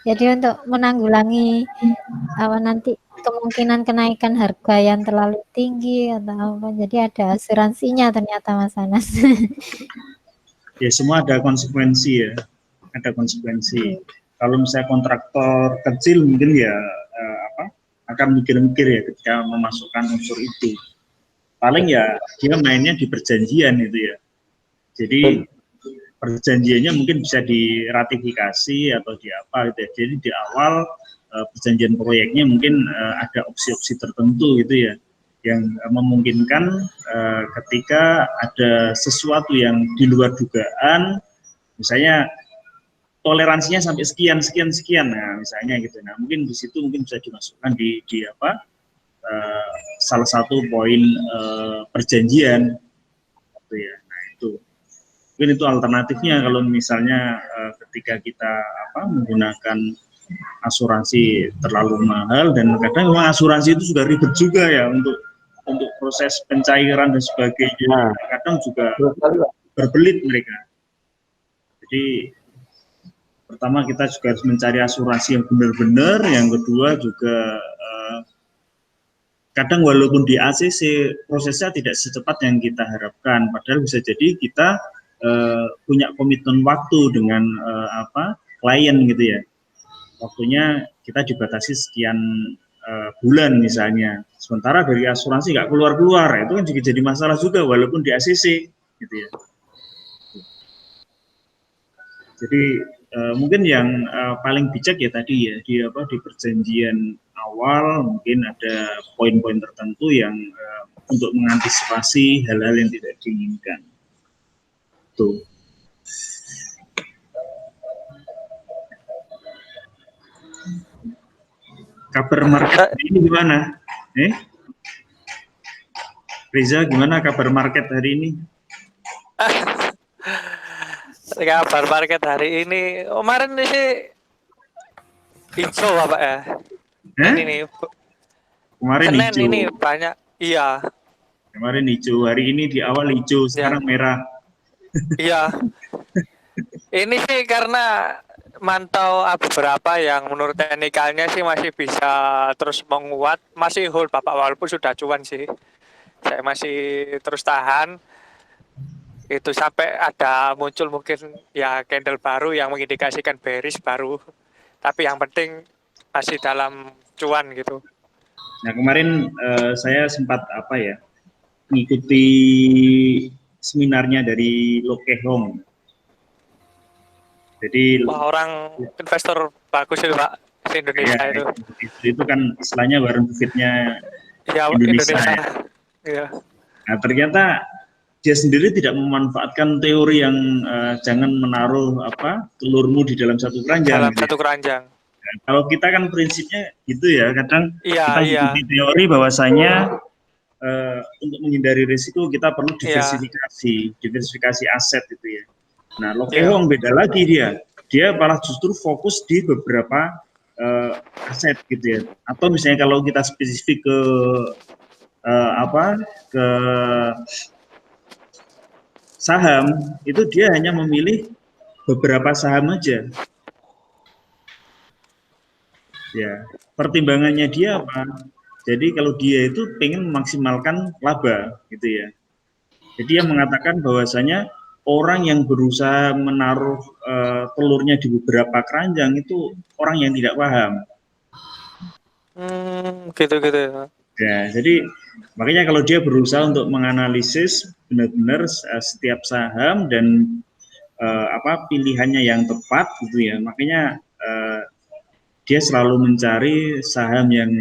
Jadi untuk menanggulangi nanti kemungkinan kenaikan harga yang terlalu tinggi atau apa, jadi ada asuransinya ternyata Mas Anas. Ya semua ada konsekuensi ya, ada konsekuensi. Kalau misalnya kontraktor kecil mungkin ya akan mikir-mikir ya ketika memasukkan unsur itu. Paling ya dia mainnya di perjanjian itu ya. Jadi perjanjiannya mungkin bisa diratifikasi atau di apa gitu ya. Jadi di awal perjanjian proyeknya mungkin ada opsi-opsi tertentu gitu ya, yang memungkinkan ketika ada sesuatu yang di luar dugaan, misalnya toleransinya sampai sekian, nah misalnya gitu. Nah mungkin di situ mungkin bisa dimasukkan di salah satu poin perjanjian gitu ya. Nah itu mungkin itu alternatifnya kalau misalnya ketika kita menggunakan asuransi terlalu mahal, dan kadang memang asuransi itu juga ribet juga ya untuk proses pencairan dan sebagainya. Nah, kadang juga berbelit mereka. Jadi pertama kita juga harus mencari asuransi yang benar-benar, yang kedua juga kadang walaupun di ACC prosesnya tidak secepat yang kita harapkan, padahal bisa jadi kita punya komitmen waktu dengan klien gitu ya. Waktunya kita dibatasi sekian bulan misalnya. Sementara dari asuransi nggak keluar-keluar, itu kan juga jadi masalah juga walaupun di ACC gitu ya. Jadi mungkin yang paling bijak ya tadi ya di perjanjian awal mungkin ada poin-poin tertentu yang untuk mengantisipasi hal-hal yang tidak diinginkan. Tuh. Kabar market ini gimana? Reza, gimana kabar market hari ini? Kabar market hari ini kemarin sih hijau Pak ya. Ini nih. Kemarin Senin hijau. Ini banyak, iya. Kemarin hijau, hari ini di awal hijau, sekarang merah. Iya. Ini sih karena mantau beberapa yang menurut teknikalnya sih masih bisa terus menguat, masih hold Bapak, walaupun sudah cuan sih. Saya masih terus tahan. Itu sampai ada muncul mungkin ya candle baru yang mengindikasikan bearish baru. Tapi yang penting masih dalam cuan gitu. Nah kemarin saya sempat mengikuti seminarnya dari Lo Keh Hong. Jadi orang investor bagus itu Pak di Indonesia ya, itu kan istilahnya Warren Buffett-nya Indonesia. Ya. Nah ternyata dia sendiri tidak memanfaatkan teori yang jangan menaruh telurmu di dalam satu keranjang. Dalam satu keranjang. Nah, kalau kita kan prinsipnya gitu ya, kadang kita mengikuti teori bahwasanya untuk menghindari risiko kita perlu diversifikasi aset itu ya. Nah, Lo Keh Hong beda lagi dia malah justru fokus di beberapa aset gitu ya. Atau misalnya kalau kita spesifik ke ke saham, itu dia hanya memilih beberapa saham aja. Ya, pertimbangannya dia apa? Jadi kalau dia itu pengen memaksimalkan laba gitu ya. Jadi dia mengatakan bahwasanya orang yang berusaha menaruh telurnya di beberapa keranjang itu orang yang tidak paham. Gitu-gitu ya. Ya, jadi makanya kalau dia berusaha untuk menganalisis benar-benar setiap saham dan pilihannya yang tepat gitu ya, makanya dia selalu mencari saham yang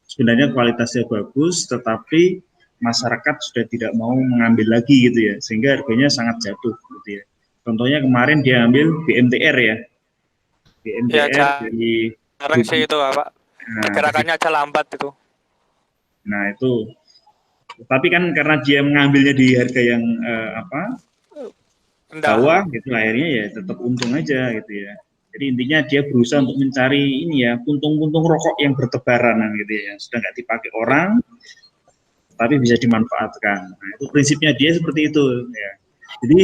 sebenarnya kualitasnya bagus, tetapi masyarakat sudah tidak mau mengambil lagi gitu ya, sehingga harganya sangat jatuh gitu ya. Contohnya kemarin dia ambil BMTR ya, BMTR Ya, dari jarang sih itu Pak. Nah, Pergerakannya aja lambat itu. nah itu, tapi kan karena dia mengambilnya di harga yang bawah gitu, akhirnya ya tetap untung aja gitu ya. Jadi intinya dia berusaha untuk mencari ini ya, puntung-puntung rokok yang bertebaran gitu ya, yang sudah nggak dipakai orang, tapi bisa dimanfaatkan. Nah, itu prinsipnya dia seperti itu ya. Jadi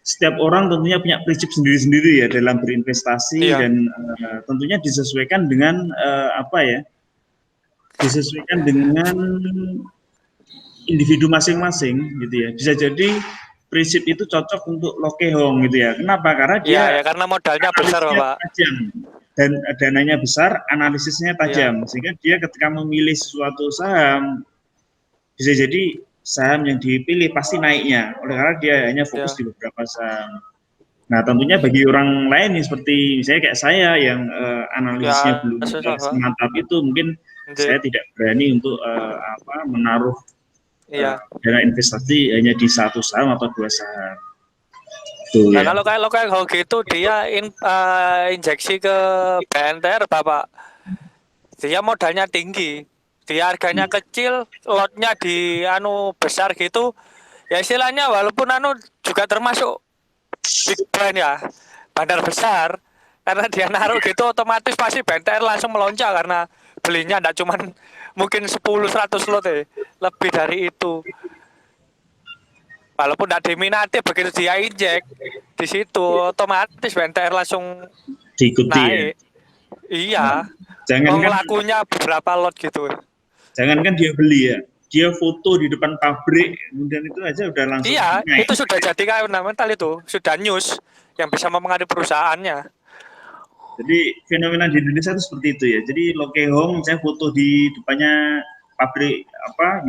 setiap orang tentunya punya prinsip sendiri-sendiri ya dalam berinvestasi, dan tentunya disesuaikan dengan disesuaikan dengan individu masing-masing gitu ya. Bisa jadi prinsip itu cocok untuk Lokehong gitu ya. Kenapa? Karena dia ya karena modalnya besar Bapak. Tajam dan dananya besar, analisisnya tajam, sehingga dia ketika memilih suatu saham bisa jadi saham yang dipilih pasti naiknya, oleh karena dia hanya fokus di beberapa saham. Nah, tentunya bagi orang lain nih, seperti misalnya kayak saya yang analisisnya belum semantap itu, mungkin saya tidak berani untuk menaruh dana investasi hanya di satu saham atau dua saham. Tuh, nah, ya. Kalau kayak gitu dia injeksi ke BNTR Bapak, dia modalnya tinggi, dia harganya kecil, lotnya di besar gitu, ya istilahnya walaupun juga termasuk big brand ya, bandar besar, karena dia naruh gitu otomatis pasti BNTR langsung melonjak karena belinya enggak cuman mungkin 10-100 lot lebih dari itu. Walaupun tidak diminati, begitu dia injek di situ otomatis BNTR langsung diikuti naik. Ya? Iya. Lakunya beberapa lot gitu. Jangankan dia beli ya, dia foto di depan pabrik, kemudian itu aja udah langsung naik. Itu sudah jadi kayak fundamental, itu sudah news yang bisa mempengaruhi perusahaannya. Jadi fenomena di Indonesia itu seperti itu ya. Jadi Lokehong misalnya foto di depannya pabrik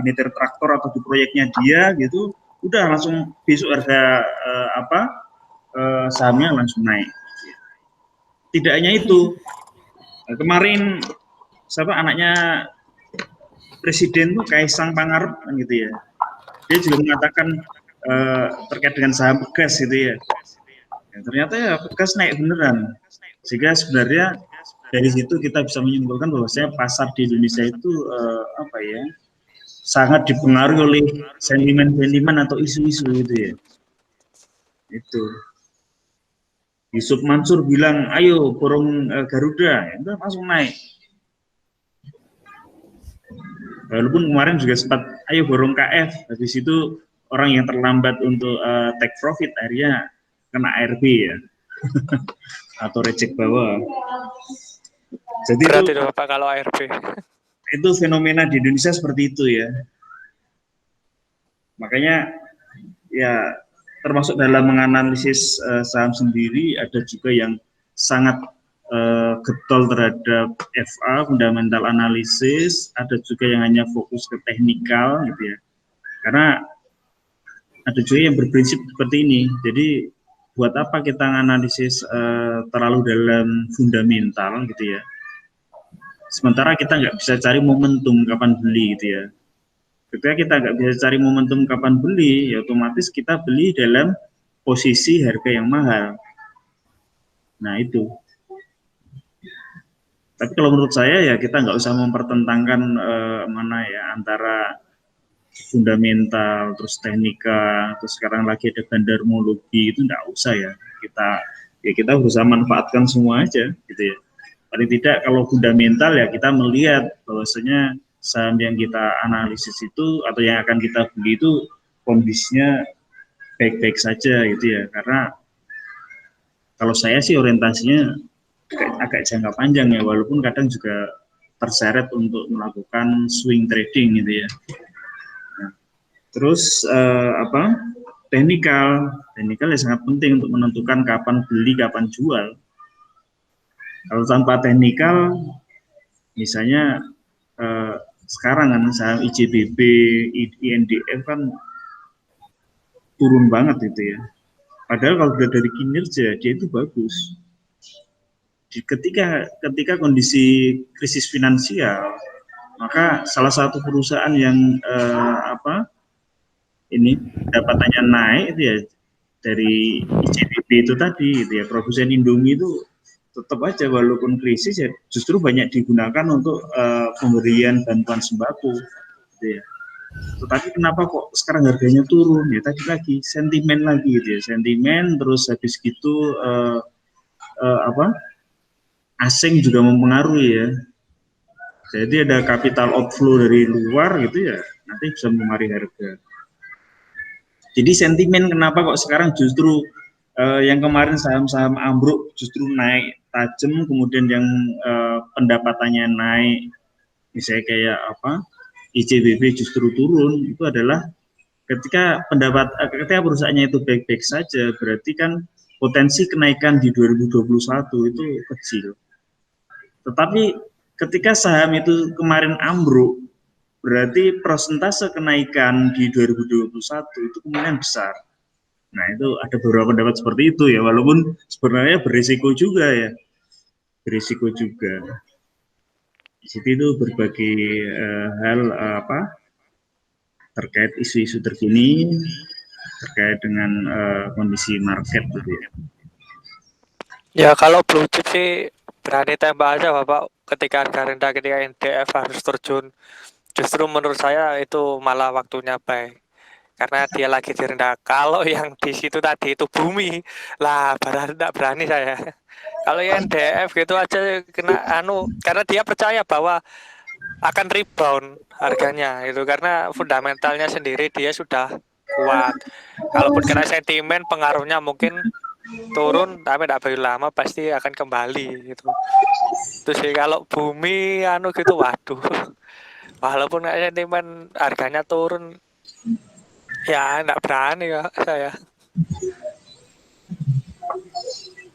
uniter traktor atau di proyeknya dia gitu, udah langsung besok harga sahamnya langsung naik. Tidak hanya itu, kemarin anaknya Presiden tuh Kaisang Pangarep kan gitu ya, dia juga mengatakan terkait dengan saham Pegas gitu ya. Ternyata ya Pegas naik beneran, sehingga sebenarnya dari situ kita bisa menyimpulkan bahwasanya pasar di Indonesia itu sangat dipengaruhi oleh sentimen-sentimen atau isu-isu gitu ya. Itu Yusuf Mansur bilang, ayo borong Garuda, itu langsung naik. Walaupun kemarin juga sempat, ayo borong KF, habis itu orang yang terlambat untuk take profit akhirnya kena ARB ya, atau reject bawah. Jadi berarti itu Bapak kalau ARB. Itu fenomena di Indonesia seperti itu ya. Makanya ya termasuk dalam menganalisis saham sendiri ada juga yang sangat getol terhadap FA, fundamental analisis, ada juga yang hanya fokus ke teknikal gitu ya. Karena ada juga yang berprinsip seperti ini. Jadi buat apa kita menganalisis terlalu dalam fundamental gitu ya. Sementara kita nggak bisa cari momentum kapan beli gitu ya. Ketika kita nggak bisa cari momentum kapan beli, ya otomatis kita beli dalam posisi harga yang mahal. Nah itu. Tapi kalau menurut saya ya kita nggak usah mempertentangkan antara fundamental, terus teknika, terus sekarang lagi ada bandarmologi, itu nggak usah ya. Kita berusaha manfaatkan semua aja gitu ya. Paling tidak kalau fundamental ya kita melihat bahwasanya saham yang kita analisis itu atau yang akan kita beli itu kondisinya baik-baik saja gitu ya. Karena kalau saya sih orientasinya agak jangka panjang ya, walaupun kadang juga terseret untuk melakukan swing trading gitu ya. Nah, terus teknikal ya sangat penting untuk menentukan kapan beli, kapan jual. Kalau tanpa teknikal, misalnya sekarang kan saham IJBB, INDF kan turun banget itu ya. Padahal kalau dari kinerja dia itu bagus. Ketika kondisi krisis finansial, maka salah satu perusahaan yang pendapatannya naik itu ya dari IJBB itu tadi, gitu ya. Produsen Indomie itu tetap aja walaupun krisis ya justru banyak digunakan untuk pemberian bantuan sembako, gitu ya. Tetapi kenapa kok sekarang harganya turun? Ya tadi lagi sentimen lagi, gitu ya. Sentimen terus habis gitu asing juga mempengaruhi ya. Jadi ada capital outflow dari luar gitu ya, nanti bisa mempengaruhi harga. Jadi sentimen kenapa kok sekarang justru yang kemarin saham-saham ambruk justru naik tajam, kemudian yang pendapatannya naik, misalnya kayak IJBB justru turun, itu adalah ketika perusahaannya itu baik-baik saja, berarti kan potensi kenaikan di 2021 itu kecil. Tetapi ketika saham itu kemarin ambruk, berarti persentase kenaikan di 2021 itu kemungkinan besar. Nah, itu ada beberapa pendapat seperti itu ya, walaupun sebenarnya berisiko juga ya. Berisiko juga. Di situ itu berbagai hal terkait isu-isu terkini, terkait dengan kondisi market gitu ya. Ya kalau blue chip sih berani tembak aja Bapak, ketika harga rendah, ketika NDF harus terjun. Justru menurut saya itu malah waktunya buy. Karena dia lagi direndah. Kalau yang di situ tadi itu bumi, lah tidak berani saya. Kalau yang DF gitu aja kena karena dia percaya bahwa akan rebound harganya itu, karena fundamentalnya sendiri dia sudah kuat. Kalaupun kena sentimen, pengaruhnya mungkin turun, tapi tidak begitu lama pasti akan kembali gitu. Terus sih kalau bumi gitu, waduh. Walaupun sentimen harganya turun, ya enggak berani ya saya.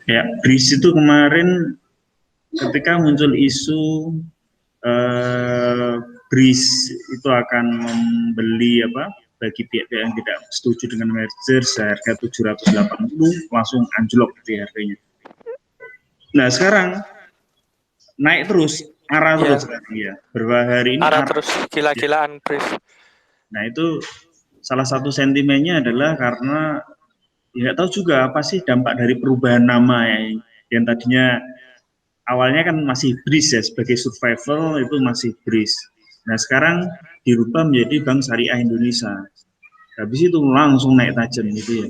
Ya, BRIS itu kemarin ketika muncul isu BRIS itu akan membeli bagi pihak-pihak yang tidak setuju dengan merger seharga 780, langsung anjlok gitu harganya. Nah, sekarang naik terus, arah terus ya. Beberapa hari ini arah terus, gila-gilaan BRIS. Nah, itu salah satu sentimennya adalah karena nggak tahu juga apa sih dampak dari perubahan nama ya, yang tadinya awalnya kan masih BRIS ya, sebagai survival itu masih BRIS. Nah, sekarang dirubah menjadi Bank Syariah Indonesia. Habis itu langsung naik tajam gitu ya.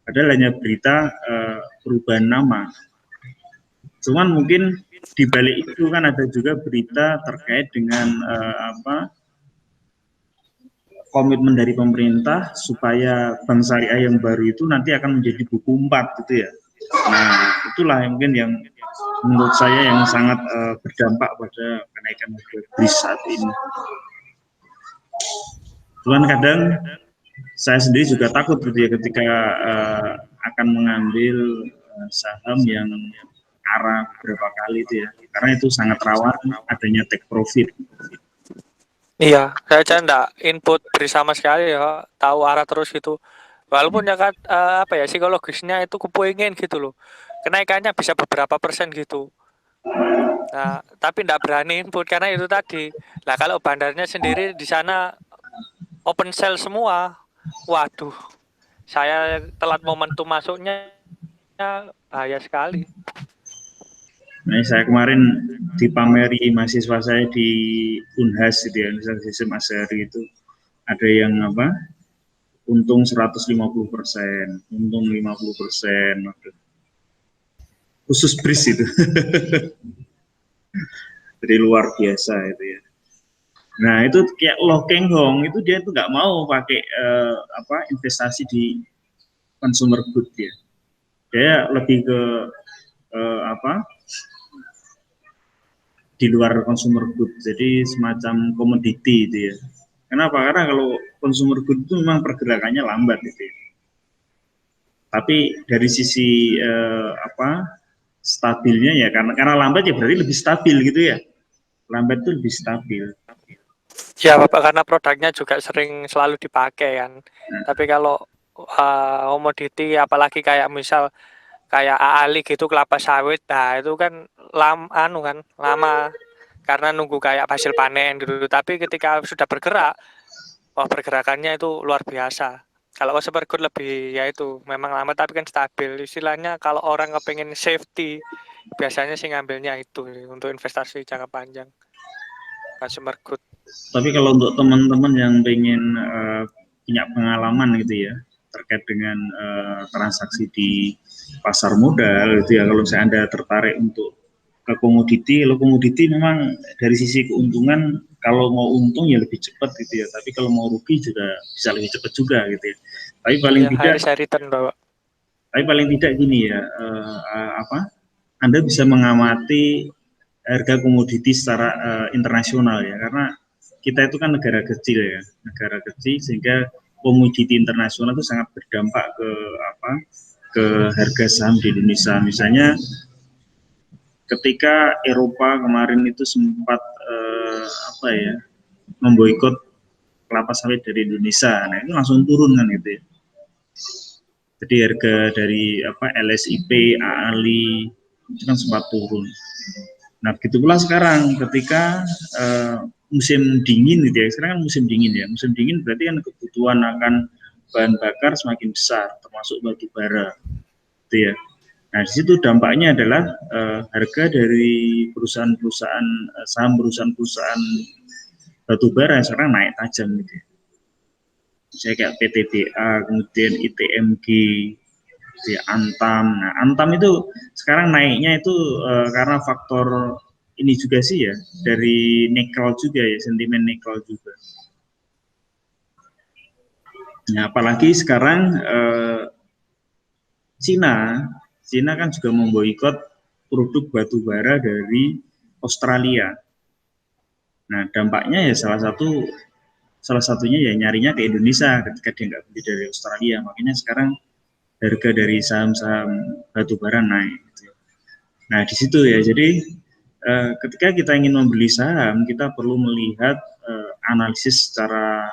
Padahal hanya berita perubahan nama. Cuman mungkin di balik itu kan ada juga berita terkait dengan komitmen dari pemerintah supaya Bank Syariah yang baru itu nanti akan menjadi buku 4 gitu ya. Nah, itulah yang mungkin yang menurut saya yang sangat berdampak pada kenaikan harga BRIS saat ini. Cuman kadang saya sendiri juga takut gitu ya ketika akan mengambil saham yang arah beberapa kali itu ya, karena itu sangat rawan adanya take profit. Iya, saya aja enggak input BRIS sama sekali ya, tahu arah terus gitu. Walaupun ya kan psikologisnya itu kepengen gitu loh. Kenaikannya bisa beberapa persen gitu. Nah, tapi enggak berani input karena itu tadi. Lah kalau bandarnya sendiri di sana open sell semua. Waduh. Saya telat momentum masuknya, bahaya sekali. Nah, saya kemarin dipameri mahasiswa saya di Unhas gitu ya, Universitas Hasyim Asy'ari itu ada yang untung 150%, untung 50%, khusus BRIS itu. Jadi luar biasa itu ya. Nah itu kayak Loh Keng Hong itu dia tuh nggak mau pakai investasi di consumer good ya. Dia lebih ke di luar consumer good, jadi semacam komoditi itu ya. Kenapa? Karena kalau consumer good itu memang pergerakannya lambat gitu ya. Tapi dari sisi stabilnya ya karena lambat ya berarti lebih stabil gitu ya. Lambat itu lebih stabil. Ya Bapak, karena produknya juga sering selalu dipakai kan. Tapi kalau komoditi apalagi kayak misal kayak Ali gitu, kelapa sawit, nah itu kan lama karena nunggu kayak hasil panen gitu. Tapi ketika sudah bergerak, pergerakannya itu luar biasa. Kalau consumer good lebih ya itu memang lama tapi kan stabil. Istilahnya kalau orang kepengen safety biasanya sih ngambilnya itu untuk investasi jangka panjang. Consumer good. Tapi kalau untuk teman-teman yang pengen punya pengalaman gitu ya terkait dengan transaksi di pasar modal gitu ya, kalau saya Anda tertarik untuk ke komoditi, kalau komoditi memang dari sisi keuntungan kalau mau untung ya lebih cepat gitu ya, tapi kalau mau rugi juga bisa lebih cepat juga gitu ya. Tapi paling Ya, tidak, return Bapak. tapi paling tidak gini ya, Anda bisa mengamati harga komoditi secara internasional ya, karena kita itu kan negara kecil ya, negara kecil sehingga komoditi internasional itu sangat berdampak ke harga saham di Indonesia. Misalnya ketika Eropa kemarin itu sempat memboikot kelapa sawit dari Indonesia, nah itu langsung turun kan gitu ya. Jadi harga dari LSIP, AALI itu kan sempat turun. Nah begitu pula sekarang ketika musim dingin gitu ya, sekarang kan musim dingin ya, musim dingin berarti kan kebutuhan akan bahan bakar semakin besar, termasuk batu bara, gitu ya. Nah di situ dampaknya adalah harga dari perusahaan-perusahaan saham perusahaan-perusahaan batu bara sekarang naik tajam gitu ya. Misalnya kayak PTBA, kemudian ITMG, ya, Antam. Nah Antam itu sekarang naiknya itu karena faktor ini juga sih ya, dari nikel juga ya, sentimen nikel juga. Nah, apalagi sekarang Cina kan juga memboikot produk batu bara dari Australia. Nah, dampaknya ya salah satunya ya nyarinya ke Indonesia ketika dia nggak beli dari Australia. Makanya sekarang harga dari saham-saham batu bara naik. Nah, di situ ya, jadi ketika kita ingin membeli saham, kita perlu melihat analisis secara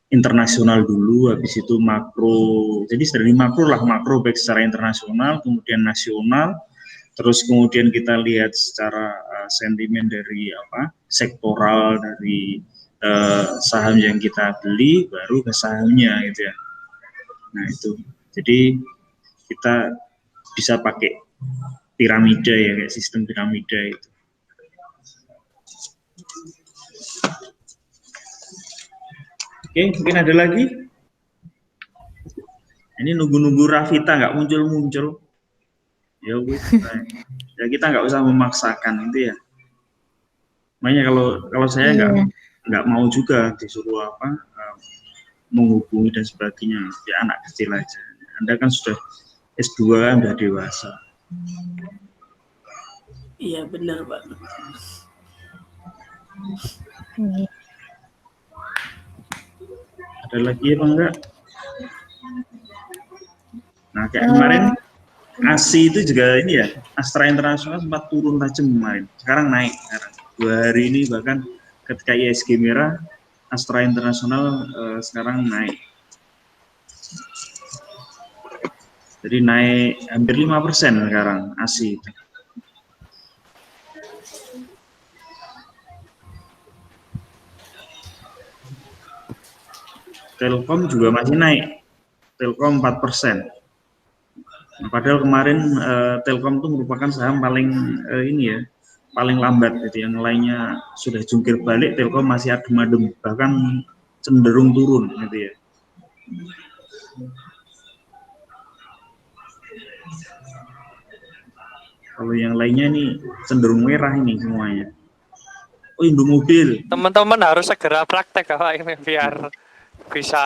internasional dulu, habis itu makro. Jadi dari makro baik secara internasional, kemudian nasional, terus kemudian kita lihat secara sentimen dari sektoral dari saham yang kita beli, baru ke sahamnya gitu ya. Nah itu, jadi kita bisa pakai piramida ya, kayak sistem piramida itu. Oke, mungkin ada lagi? Ini nunggu-nunggu Rafita nggak muncul-muncul. Ya kita nggak usah memaksakan itu ya. Makanya kalau saya nggak mau juga disuruh menghubungi dan sebagainya. Ya anak kecil aja. Anda kan sudah S2 kan sudah dewasa. Iya benar Pak. Ada lagi apa enggak? Nah kayak kemarin ASI itu juga ini ya, Astra Internasional sempat turun tajam kemarin. Sekarang naik sekarang. 2 hari ini bahkan ketika ISG merah, Astra Internasional sekarang naik. Jadi naik hampir 5% sekarang ASI itu. Telkom juga masih naik, Telkom 4%. Nah, padahal kemarin Telkom itu merupakan saham paling paling lambat, gitu. Yang lainnya sudah jungkir balik, Telkom masih adem-adem, bahkan cenderung turun, gitu ya. Kalau yang lainnya nih cenderung merah ini semuanya. Oh, Indomobil. Teman-teman harus segera praktek Pak ini biar bisa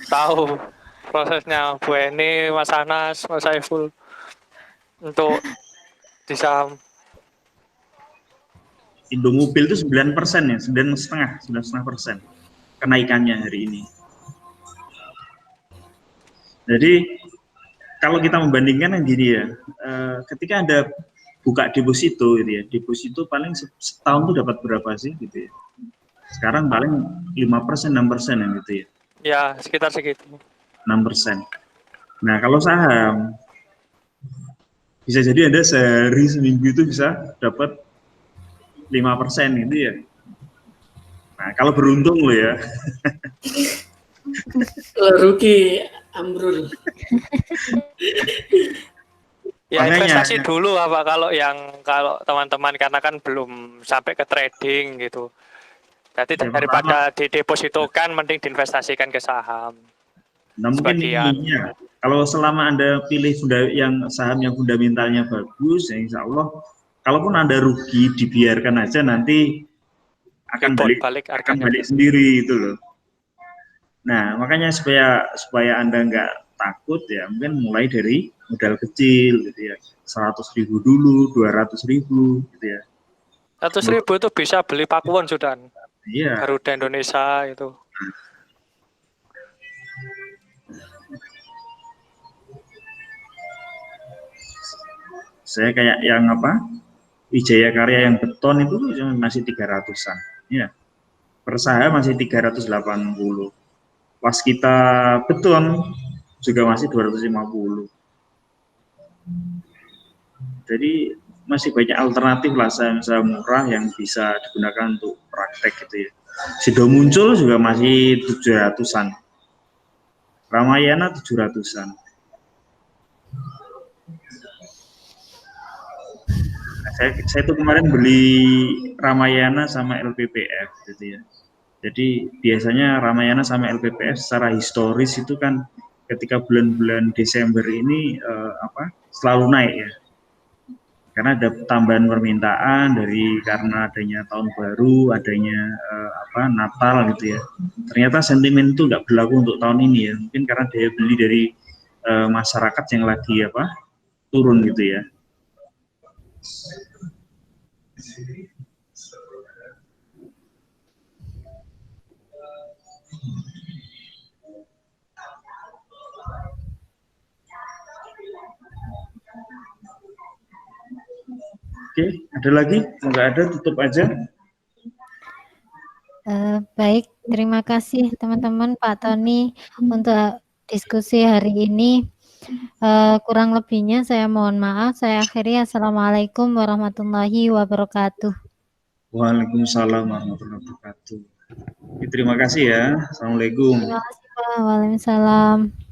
tahu prosesnya Bu Eni, Mas Anas, Mas Saiful untuk di saham. Indomobil itu 9% ya, 9,5% kenaikannya hari ini. Jadi kalau kita membandingkan yang gini ya, ketika Anda buka deposito gitu ya, deposito paling setahun tuh dapat berapa sih gitu ya. Sekarang paling 5%, 6% ya gitu ya. Ya, sekitar segitu. 6%. Nah, kalau saham bisa jadi Anda sehari seminggu itu bisa dapat 5% gitu ya. Nah, kalau beruntung lo ya. Kalau rugi ambrul. Ya Makanya, investasi dulu Pak kalau teman-teman karena kan belum sampai ke trading gitu. Jadi ya, daripada didepositokan mending diinvestasikan ke saham. nah mungkin Sebagian. ini ya, kalau selama Anda pilih yang saham yang fundamentalnya bagus, ya insya Allah, kalaupun Anda rugi, dibiarkan aja nanti akan balik harganya. Sendiri itu loh. Nah, makanya supaya Anda nggak takut ya, mungkin mulai dari modal kecil gitu ya, 100.000 dulu, 200.000 gitu ya. 100.000 itu bisa beli Pakuwon sudah. Iya. Garuda Indonesia itu. Saya kayak yang apa? Wijaya Karya yang beton itu masih 300-an. Ya. Per saham masih 380. Pas kita beton juga masih 250. Jadi masih banyak alternatif lah saham-saham murah yang bisa digunakan untuk praktek gitu ya. Sido Muncul juga masih 700-an. Ramayana 700-an. Saya tuh kemarin beli Ramayana sama LPPF gitu ya. Jadi biasanya Ramayana sama LPPF secara historis itu kan ketika bulan-bulan Desember ini selalu naik ya. Karena ada tambahan permintaan karena adanya tahun baru, adanya Natal gitu ya. Ternyata sentimen itu nggak berlaku untuk tahun ini ya. Mungkin karena daya beli dari masyarakat yang lagi turun gitu ya. Oke, ada lagi? Nggak ada, tutup aja. Baik, terima kasih teman-teman Pak Tony untuk diskusi hari ini. Kurang lebihnya saya mohon maaf. Saya akhiri. Assalamualaikum warahmatullahi wabarakatuh. Waalaikumsalam warahmatullahi wabarakatuh. Terima kasih ya. Assalamualaikum. Terima kasih Pak. Waalaikumsalam.